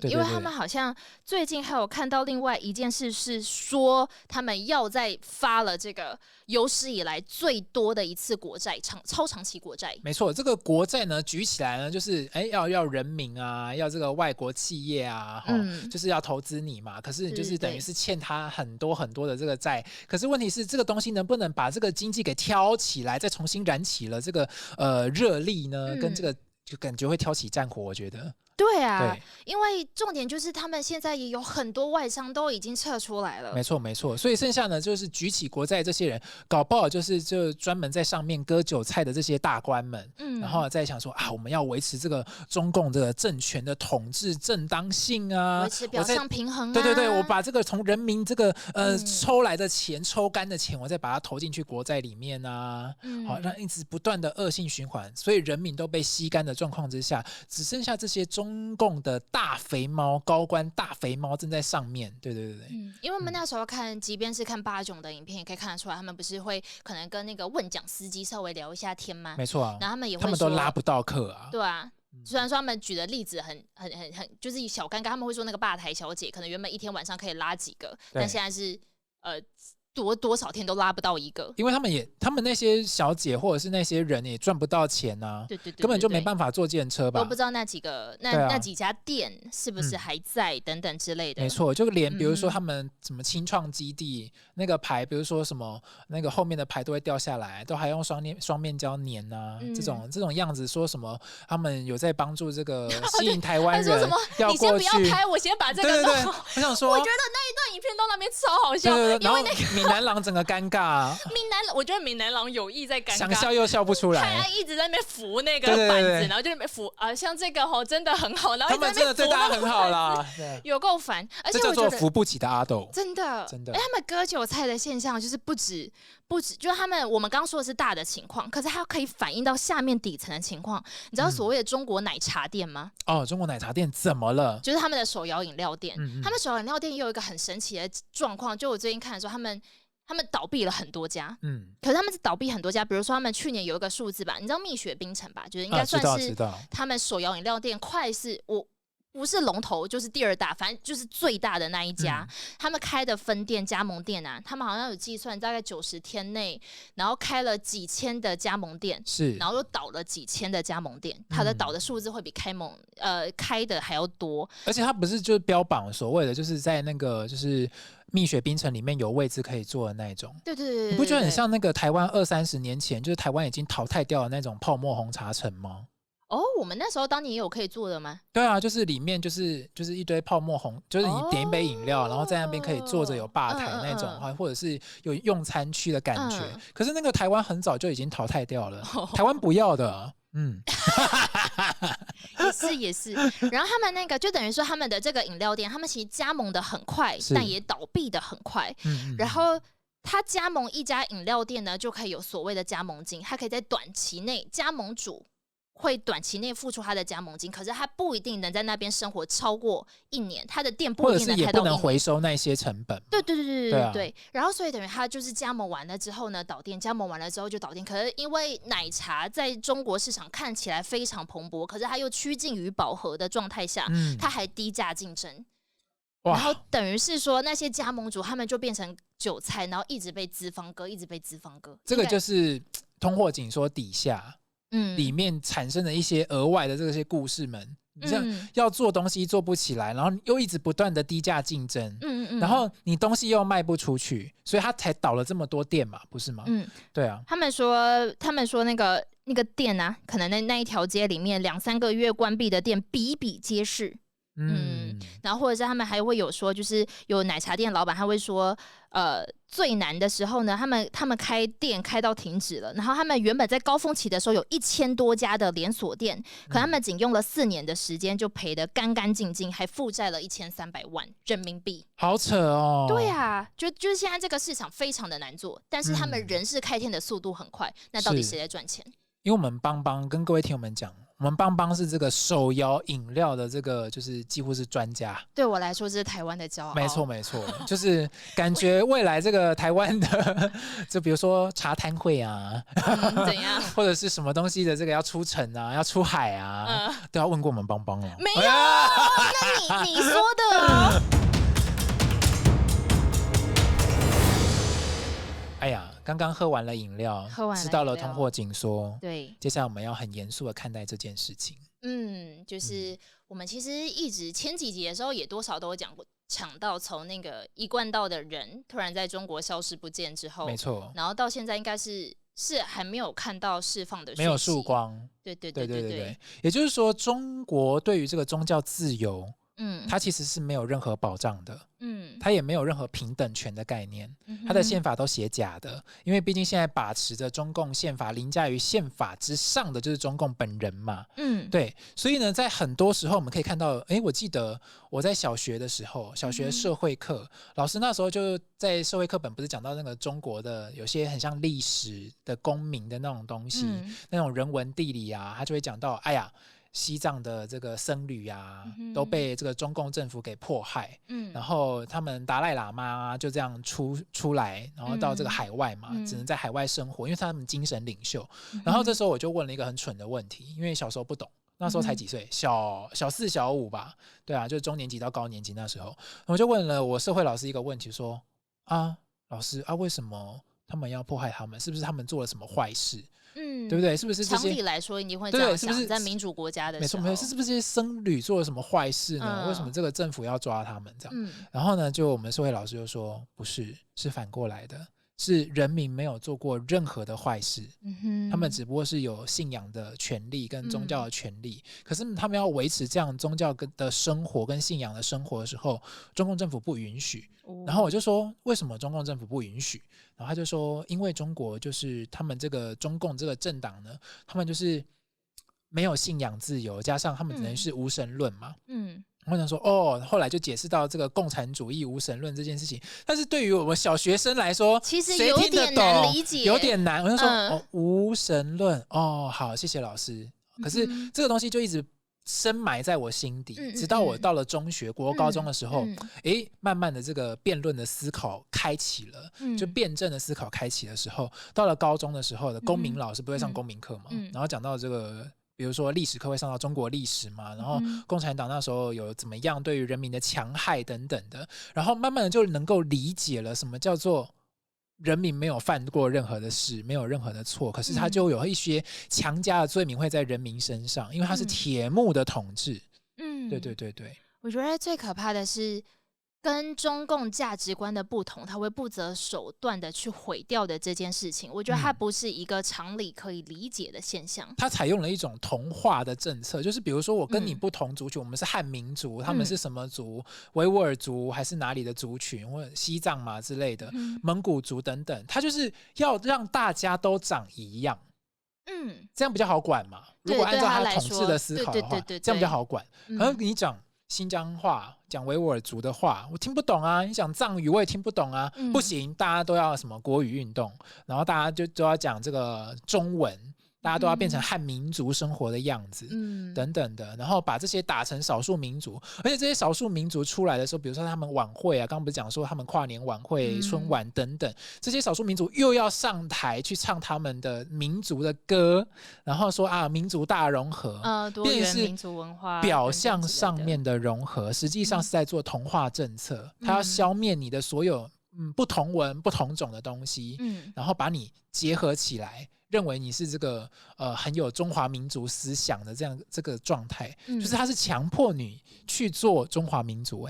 因为他们好像最近还有看到另外一件事，是说他们要再发了这个有史以来最多的一次国债，超长期国债。没错，这个国债呢举起来呢，就是要人民啊，要这个外国企业啊，就是要投资你嘛。可是你就是等于是欠他很多很多的这个债。可是问题是，这个东西能不能把这个经济给挑起来，再重新燃起了这个热力呢？跟这个就感觉会挑起战火，我觉得。对啊，因为重点就是他们现在也有很多外商都已经撤出来了。没错没错，所以剩下呢就是举起国债这些人，搞不好就专门在上面割韭菜的这些大官们，然后再想说啊，我们要维持这个中共的政权的统治正当性啊，维持表象平衡啊。对对对，我把这个从人民这个抽来的钱、抽干的钱，我再把它投进去国债里面啊，好让一直不断的恶性循环，所以人民都被吸干的状况之下，只剩下这些中共的大肥猫高官、大肥猫正在上面。对对对对，因为我们那时候看，即便是看八炯的影片，也可以看得出来，他们不是会可能跟那个问讲司机稍微聊一下天吗？没错啊，然后他们也会他们都拉不到客啊。对啊。虽然说他们举的例子很就是小尴尬，他们会说那个吧台小姐可能原本一天晚上可以拉几个，但现在是多少天都拉不到一个，因为他们那些小姐或者是那些人也赚不到钱啊，对，根本就没办法坐计程车吧，都不知道那几家店是不是还在等等之类的。没错，就连比如说他们什么青创基地那个牌，比如说什么那个后面的牌都会掉下来，都还用双面胶粘啊，这种样子，说什么他们有在帮助这个吸引台湾人说什么要过去，你先不要拍，我先把这个弄好。对，我想说，我觉得那一段影片到那边超好笑，对，因为那个闽南郎整个尴尬，我觉得闽南郎有意在尴尬，想笑又笑不出来，他一直在那边扶那个板子，然后就在那边扶像这个真的很好，然后他们真的对大家很好啦，有够烦，而且这叫做扶不起的阿斗，真的。他们割韭菜的现象就是不止，就是我们刚刚说的是大的情况，可是它可以反映到下面底层的情况。你知道所谓的中国奶茶店吗？中国奶茶店怎么了？就是他们的手摇饮料店，他们手摇饮料店也有一个很神奇的状况，就我最近看的时候，他们倒闭了很多家，可是他们是倒闭很多家，比如说他们去年有一个数字吧，你知道蜜雪冰城吧？就是应该算是他们手摇饮料店我不是龙头就是第二大，反正就是最大的那一家，他们开的分店加盟店啊，他们好像有计算大概90天内，然后开了几千的加盟店，然后又倒了几千的加盟店，它的倒的数字会比开的还要多，而且它不是就是标榜所谓的就是在那个就是蜜雪冰城里面有位置可以坐的那一种，对，你不觉得很像那个台湾20-30年前就是台湾已经淘汰掉的那种泡沫红茶城吗？我们那时候当年也有可以做的吗？对啊，就是里面就是一堆泡沫红，就是你点一杯饮料，然后在那边可以坐着有吧台那种，或者是有用餐区的感觉。可是那个台湾很早就已经淘汰掉了，台湾不要的。也是。然后他们那个就等于说他们的这个饮料店，他们其实加盟的很快，但也倒闭的很快。然后他加盟一家饮料店呢，就可以有所谓的加盟金，他可以在短期内加盟主会短期内付出他的加盟金，可是他不一定能在那边生活超过1年，他的店不一定能开到1年，或者是也不能回收那些成本。对。然后所以等于他就是加盟完了之后呢倒店，加盟完了之后就倒店。可是因为奶茶在中国市场看起来非常蓬勃，可是他又趋近于饱和的状态下，他还低价竞争。然后等于是说那些加盟主他们就变成韭菜，然后一直被资方割。这个就是通货紧缩底下里面产生的一些额外的这些故事们，你像要做东西做不起来，然后又一直不断的低价竞争，然后你东西又卖不出去，所以他才倒了这么多店嘛，不是吗？对啊。他们说那个店啊，可能那一条街里面2-3个月关闭的店比比皆是。然后或者是他们还会有说，就是有奶茶店老板他会说，最难的时候呢，他们开店开到停止了，然后他们原本在高峰期的时候有1000多家的连锁店，可他们仅用了4年的时间就赔得干干净净，还负债了1300万人民币，好扯哦。对啊，就是现在这个市场非常的难做，但是他们人是开店的速度很快，那到底谁在赚钱？因为我们邦邦跟各位听友们讲，我们邦邦是这个手摇饮料的这个就是几乎是专家。对我来说，这是台湾的骄傲。没错，就是感觉未来这个台湾的，就比如说茶摊会啊，怎样，或者是什么东西的这个要出城啊，要出海啊，都要问过我们邦邦了。没有，那你说的哦。哎呀，刚刚喝完了饮料，知道了通货紧缩，对，接下来我们要很严肃的看待这件事情。就是我们其实一直前几集的时候也多少都有讲到，从那个一贯道的人突然在中国消失不见之后，没错，然后到现在应该是是还没有看到释放的讯息，没有曙光。对对对对 对，也就是说，中国对于这个宗教自由，嗯，它其实是没有任何保障的。嗯，它也没有任何平等权的概念，它的宪法都写假的，因为毕竟现在把持着中共宪法，凌驾于宪法之上的就是中共本人嘛，对，所以呢，在很多时候我们可以看到，我记得我在小学的时候，小学社会课，老师那时候就在社会课本不是讲到那个中国的有些很像历史的公民的那种东西，那种人文地理啊，他就会讲到，哎呀。西藏的这个僧侣啊，都被这个中共政府给迫害，然后他们达赖喇嘛就这样出来，然后到这个海外嘛，只能在海外生活，因为他们精神领袖。然后这时候我就问了一个很蠢的问题，因为小时候不懂，那时候才几岁，小4、小5吧，对啊，就是中年级到高年级那时候，我就问了我社会老师一个问题，说啊，老师啊，为什么他们要迫害他们？是不是他们做了什么坏事？对不对？是不是这些常理来说，你会这样想？是不是在民主国家的时候，没错，是不是这些僧侣做了什么坏事呢？为什么这个政府要抓他们？这样，然后呢，就我们社会老师就说，不是，是反过来的，是人民没有做过任何的坏事，他们只不过是有信仰的权利跟宗教的权利，可是他们要维持这样宗教的生活跟信仰的生活的时候，中共政府不允许。然后我就说，为什么中共政府不允许？然后他就说，因为中国就是他们这个中共这个政党呢，他们就是没有信仰自由，加上他们只能是无神论嘛。我想说，后来就解释到这个共产主义无神论这件事情，但是对于我们小学生来说，其实有点难理解，有点难。我就说，无神论，好，谢谢老师。可是这个东西就一直深埋在我心底，直到我到了中学、国高中的时候，慢慢的这个辩论的思考开启了，就辩证的思考开启的时候，到了高中的时候的公民老师不会上公民课嘛，然后讲到这个。比如说历史课会上到中国历史嘛，然后共产党那时候有怎么样对于人民的戕害等等的，然后慢慢的就能够理解了什么叫做人民没有犯过任何的事，没有任何的错，可是他就有一些强加的罪名会在人民身上，因为他是铁幕的统治。对，我觉得最可怕的是跟中共价值观的不同，他会不择手段的去毁掉的这件事情，我觉得它不是一个常理可以理解的现象。他采用了一种同化的政策，就是比如说我跟你不同族群，我们是汉民族，他们是什么族，维吾尔族还是哪里的族群，或者西藏嘛之类的，蒙古族等等，他就是要让大家都长一样。这样比较好管嘛。如果按照他统治的思考的话，这样比较好管。然后你讲新疆话，讲维吾尔族的话，我听不懂啊。你讲藏语，我也听不懂啊。不行，大家都要什么国语运动，然后大家就都要讲这个中文，大家都要变成汉民族生活的样子，等等的，然后把这些打成少数民族，而且这些少数民族出来的时候，比如说他们晚会啊，刚刚不是讲说他们跨年晚会、春晚等等，这些少数民族又要上台去唱他们的民族的歌，然后说啊，民族大融合，多元民族文化，表象上面的融合，实际上是在做同化政策，它要消灭你的所有不同文、不同种的东西，然后把你结合起来。认为你是这个很有中华民族思想的这个状态，就是他是强迫你去做中华民族。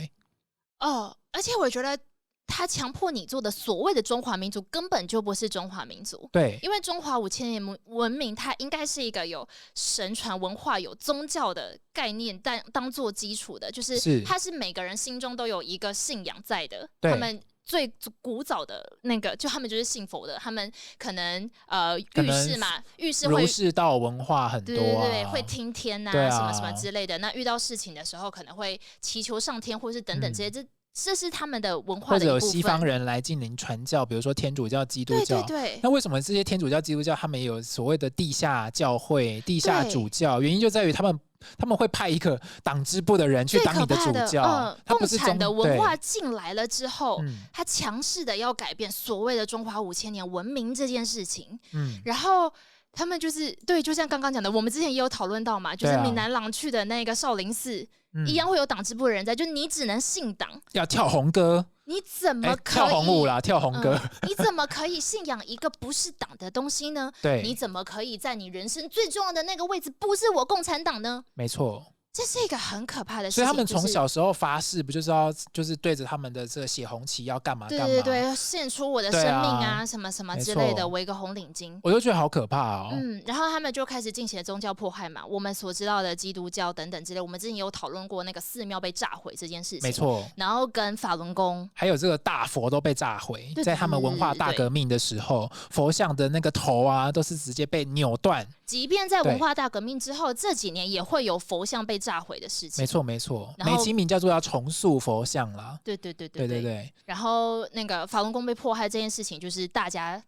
而且我觉得他强迫你做的所谓的中华民族根本就不是中华民族。对，因为中华5000年文明，它应该是一个有神传文化、有宗教的概念当做基础的，就是它是每个人心中都有一个信仰在的。他们最古早的那个，就他们就是信佛的，他们可能浴室嘛，浴室会儒释道文化很多，对，会听天啊，什么什么之类的。那遇到事情的时候，可能会祈求上天，或是等等这些，这是他们的文化的一部分。或者有西方人来进行传教，比如说天主教、基督教。对。那为什么这些天主教、基督教他们也有所谓的地下教会、地下主教？原因就在于他们会派一个党支部的人去当你的主教。共产的文化进来了之后，他强势的要改变所谓的中华5000年文明这件事情。然后他们就是对，就像刚刚讲的，我们之前也有讨论到嘛，就是闽南郎去的那个少林寺。一样会有党支部的人在，就你只能信党，要跳红歌，你怎么可以跳红舞啦？跳红歌，你怎么可以信仰一个不是党的东西呢？对，你怎么可以在你人生最重要的那个位置不是我共产党呢？没错，这是一个很可怕的事情。所以他们从小时候发誓，不就是要就是对着他们的这个血红旗要干嘛干嘛？对对对，献出我的生命啊，什么什么之类的，围个红领巾。我就觉得好可怕哦。然后他们就开始进行了宗教迫害嘛。我们所知道的基督教等等之类，我们之前有讨论过那个寺庙被炸毁这件事情，没错。然后跟法轮功，还有这个大佛都被炸毁，在他们文化大革命的时候，佛像的那个头啊，都是直接被扭断。即便在文化大革命之后，这几年也会有佛像被炸毁的事情。没错没错，美其名叫做要重塑佛像啦。对。然后那个法轮功被迫害这件事情，就是大家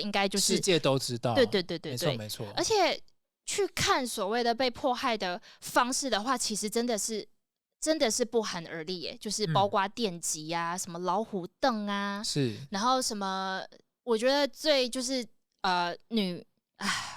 应该就是世界都知道。对，没错没错。而且去看所谓的被迫害的方式的话，其实真的是不寒而栗耶，就是包括电击啊，什么老虎凳啊，是，然后什么，我觉得最就是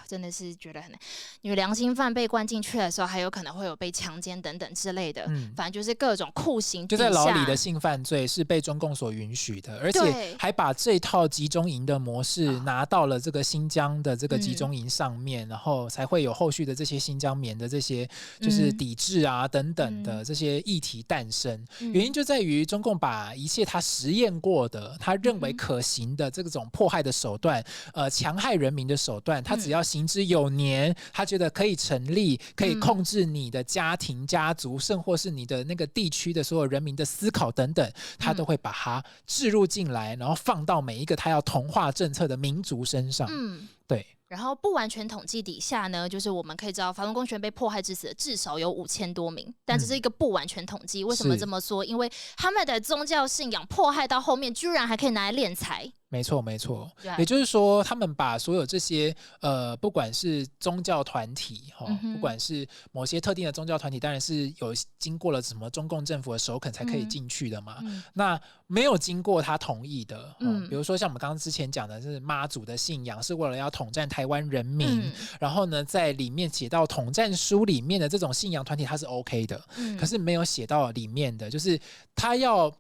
真的是觉得很难。女良心犯被关进去的时候，还有可能会有被强奸等等之类的，反正就是各种酷刑。就在牢里的性犯罪是被中共所允许的，而且还把这套集中营的模式拿到了这个新疆的这个集中营上面，然后才会有后续的这些新疆棉的这些就是抵制啊等等的这些议题诞生。原因就在于中共把一切他实验过的，他认为可行的这种迫害的手段，强害人民的手段，他只要行之有年，他觉得可以成立，可以控制你的家庭、家族，甚或是你的那个地区的所有人民的思考等等，他都会把它置入进来，然后放到每一个他要同化政策的民族身上。对。然后不完全统计底下呢，就是我们可以知道法轮功学员被迫害致死的至少有5000多名，但这是一个不完全统计。为什么这么说？因为他们的宗教信仰迫害到后面，居然还可以拿来敛财。没错没错，也就是说他们把所有这些不管是宗教团体不管是某些特定的宗教团体，当然是有经过了什么中共政府的首肯才可以进去的嘛。那没有经过他同意的，比如说像我们刚刚之前讲的是妈祖的信仰是为了要统战台湾人民，然后呢在里面写到统战书里面的这种信仰团体它是 OK 的，可是没有写到里面的就是他要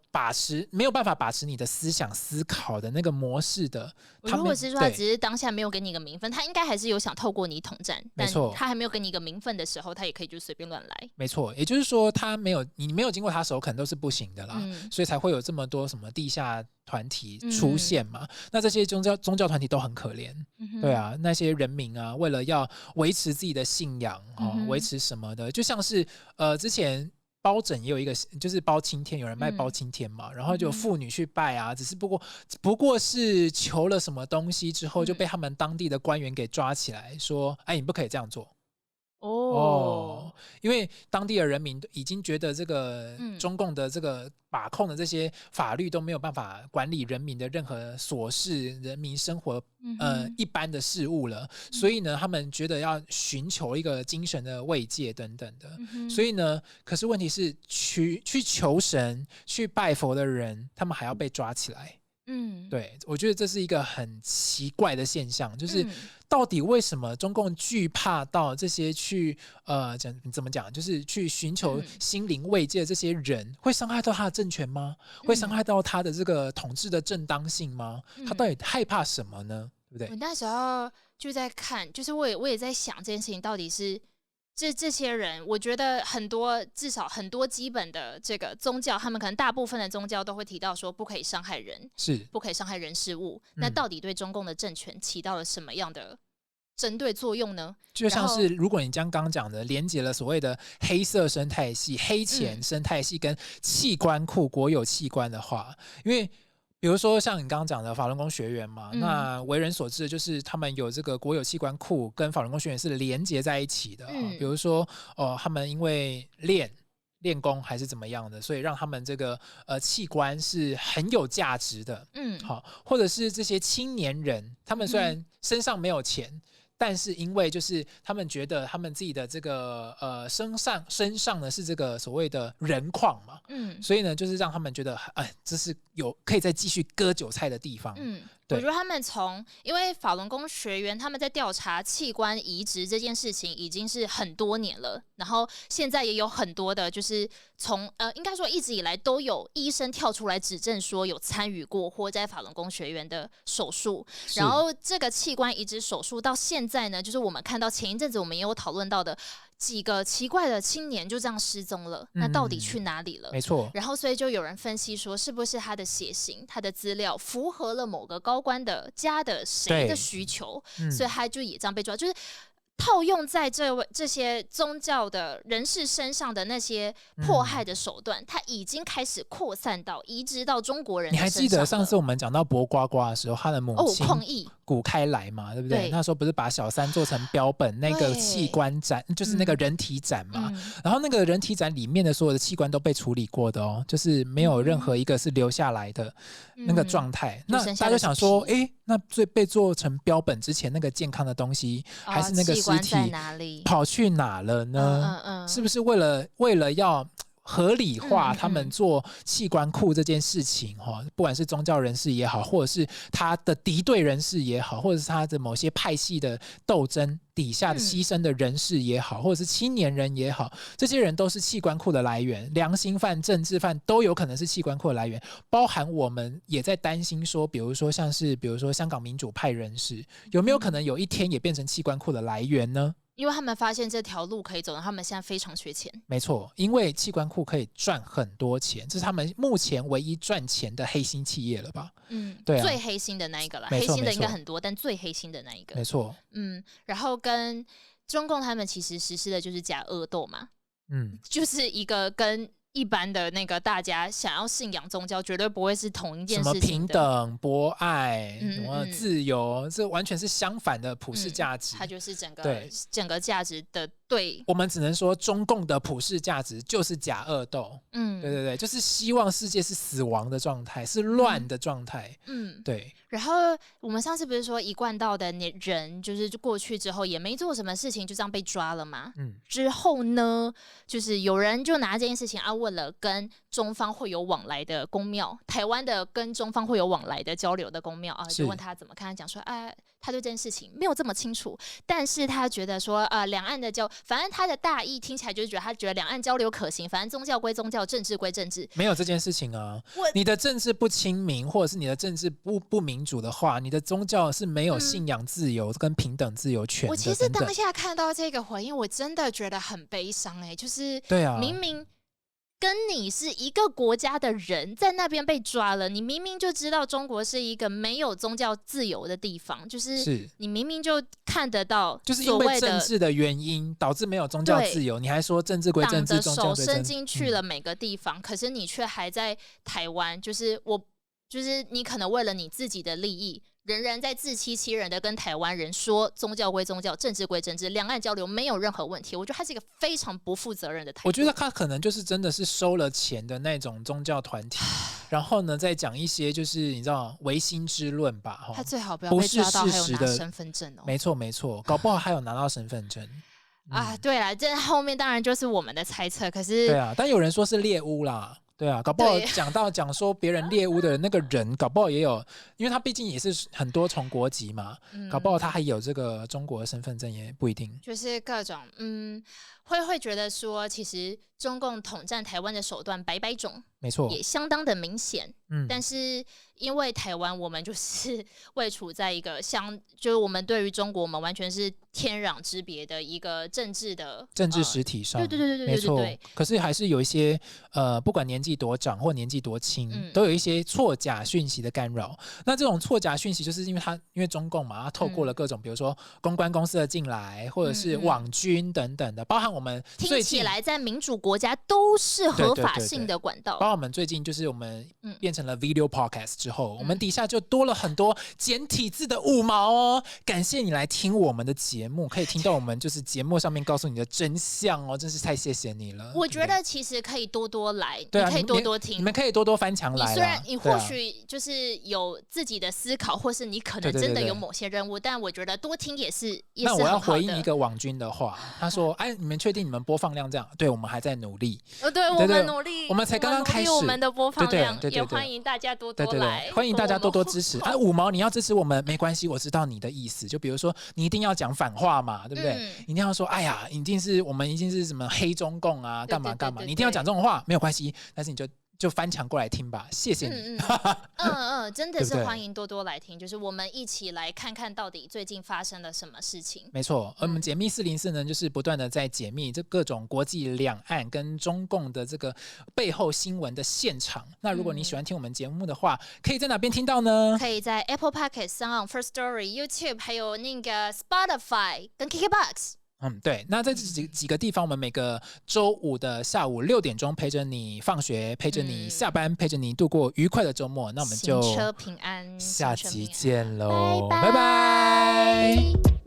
没有办法把持你的思想思考的那个模式的。如果是说他只是当下没有给你一个名分，他应该还是有想透过你统战，没错，他还没有给你一个名分的时候，他也可以就随便乱来。没错，也就是说你没有经过他首肯都是不行的啦，所以才会有这么多什么地下团体出现嘛。那这些宗教团体都很可怜，对啊，那些人民啊，为了要维持自己的信仰维持什么的，就像是之前包拯也有一个就是包青天，有人卖包青天嘛，然后就有妇女去拜啊，只是不过是求了什么东西之后，就被他们当地的官员给抓起来说，哎，你不可以这样做。因为当地的人民已经觉得这个中共的这个把控的这些法律都没有办法管理人民的任何琐事、人民生活一般的事物了，所以呢，他们觉得要寻求一个精神的慰藉等等的，所以呢，可是问题是去求神、去拜佛的人，他们还要被抓起来。对，我觉得这是一个很奇怪的现象，就是到底为什么中共惧怕到这些去怎么讲，就是去寻求心灵慰藉的这些人，会伤害到他的政权吗？会伤害到他的这个统治的正当性吗？他到底害怕什么呢？对不对？我那时候就在看，就是我也在想这件事情到底是。这些人，我觉得至少很多基本的这个宗教，他们可能大部分的宗教都会提到说，不可以伤害人，不可以伤害人事物。那到底对中共的政权起到了什么样的针对作用呢？就像是如果你将刚讲的连接了所谓的黑色生态系、黑钱生态系跟器官库国有器官的话，因为比如说像你刚刚讲的法轮功学员嘛，那为人所知的就是他们有这个国有器官库跟法轮功学员是连结在一起的。比如说他们因为练功还是怎么样的，所以让他们这个器官是很有价值的。好，或者是这些青年人，他们虽然身上没有钱，但是因为就是他们觉得他们自己的这个身上呢是这个所谓的人矿嘛，所以呢就是让他们觉得这是有可以再继续割韭菜的地方。我觉得他们因为法轮功学员他们在调查器官移植这件事情已经是很多年了，然后现在也有很多的就是应该说一直以来都有医生跳出来指证说有参与过或在法轮功学员的手术，然后这个器官移植手术到现在呢，就是我们看到前一阵子我们也有讨论到的，几个奇怪的青年就这样失踪了，那到底去哪里了？没错。然后所以就有人分析说，是不是他的血型、他的资料符合了某个高官的家的谁的需求，所以他就也这样被抓，就是套用在这些宗教的人士身上的那些迫害的手段，它已经开始扩散到移植到中国人的身上了。你还记得上次我们讲到博呱呱的时候，他的母亲抗议古开来嘛，对不对？那时候不是把小三做成标本那个器官展，就是那个人体展嘛。然后那个人体展里面的所有的器官都被处理过的哦，就是没有任何一个是留下来的那个状态。那大家就想说，那被做成标本之前那个健康的东西，还是那个尸体跑去哪了呢？是不是为了要合理化他们做器官库这件事情，不管是宗教人士也好，或者是他的敌对人士也好，或者是他的某些派系的斗争底下的牺牲的人士也好，或者是青年人也好，这些人都是器官库的来源，良心犯、政治犯都有可能是器官库的来源，包含我们也在担心说，比如说香港民主派人士有没有可能有一天也变成器官库的来源呢？因为他们发现这条路可以走，他们现在非常缺钱。没错，因为器官库可以赚很多钱，这是他们目前唯一赚钱的黑心企业了吧？对啊，最黑心的那一个啦，黑心的应该很多，但最黑心的那一个。没错，然后跟中共他们其实实施的就是假恶斗嘛，就是一个跟一般的那个大家想要信仰宗教绝对不会是同一件事情的，什么平等、博爱、什么自由，这完全是相反的普世价值。它就是整个价值的对。我们只能说中共的普世价值就是假恶斗。对，就是希望世界是死亡的状态，是乱的状态。对。然后我们上次不是说一贯道的人，就是过去之后也没做什么事情，就这样被抓了吗？之后呢，就是有人就拿这件事情问了跟中方会有往来的公庙，台湾的跟中方会有往来的交流的公庙就问他怎么看，他讲说他对这件事情没有这么清楚，但是他觉得说两岸的反正他的大意听起来就是他觉得两岸交流可行，反正宗教归宗教，政治归政治，没有这件事情啊。你的政治不亲民，或者是你的政治不民主的话，你的宗教是没有信仰自由跟平等自由权的。我其实当下看到这个回应，我真的觉得很悲伤就是对啊，明明跟你是一个国家的人在那边被抓了，你明明就知道中国是一个没有宗教自由的地方，就是你明明就看得到，就是因为政治的原因导致没有宗教自由，你还说政治归政治，宗教归政治，手伸进去了每个地方，可是你却还在台湾，就是你可能为了你自己的利益，仍然在自欺欺人的跟台湾人说宗教归宗教，政治归政治，两岸交流没有任何问题。我觉得他是一个非常不负责任的态度。我觉得他可能就是真的是收了钱的那种宗教团体，然后呢再讲一些就是你知道唯心之论吧。他最好不要被抓到还有拿身份证哦。没错，搞不好还有拿到身份证。对啦，这后面当然就是我们的猜测，可是对啊，但有人说是猎巫啦。对啊，搞不好讲说别人猎巫的那个人，搞不好也有，因为他毕竟也是很多重国籍嘛，搞不好他还有这个中国的身份证也不一定。就是各种会觉得说，其实中共统战台湾的手段百百种，没错，也相当的明显。但是因为台湾我们就是位处在一个就是我们对于中国，我们完全是天壤之别的一个政治实体上，对，没错。可是还是有一些不管年纪多长或年纪多轻，都有一些错假讯息的干扰。那这种错假讯息，就是因为中共嘛，它透过了各种比如说公关公司的进来，或者是网军等等的，包含我们听起来在民主国家都是合法性的管道。包括我们最近就是我们变成了 video podcast 之后，我们底下就多了很多简体字的5毛哦。感谢你来听我们的节目，可以听到我们就是节目上面告诉你的真相哦，真是太谢谢你了。我觉得其实可以多来，你可以多听，你们可以多翻墙来。虽然你或许就是有自己的思考，或是你可能真的有某些任务，但我觉得多听也是那我要回应一个网军的话，他说：“你们确定你们播放量这样？对，我们还在努力。对，我们努力，我们才刚刚开始我们的播放量，也欢迎大家多来，欢迎大家多支持。5毛你要支持我们没关系，我知道你的意思。就比如说你一定要讲反话嘛，对不对？一定要说哎呀，我们已经是什么黑中共啊，干嘛，你一定要讲这种话没有关系，但是你就就翻墙过来听吧，谢谢你。真的是欢迎多多来听，就是我们一起来看看到底最近发生了什么事情。没错，而我们解密404呢，就是不断的在解密这各种国际两岸跟中共的这个背后新闻的现场。那如果你喜欢听我们节目的话，可以在哪边听到呢？可以在 Apple Podcast、SoundOn、Firstory、YouTube， 还有那个 Spotify 跟 KKBox。对，那在这几个地方，我们每个周五的下午6点钟陪着你放学，陪着你下班，陪着你度过愉快的周末。那我们就行车平安，下集见喽，拜拜。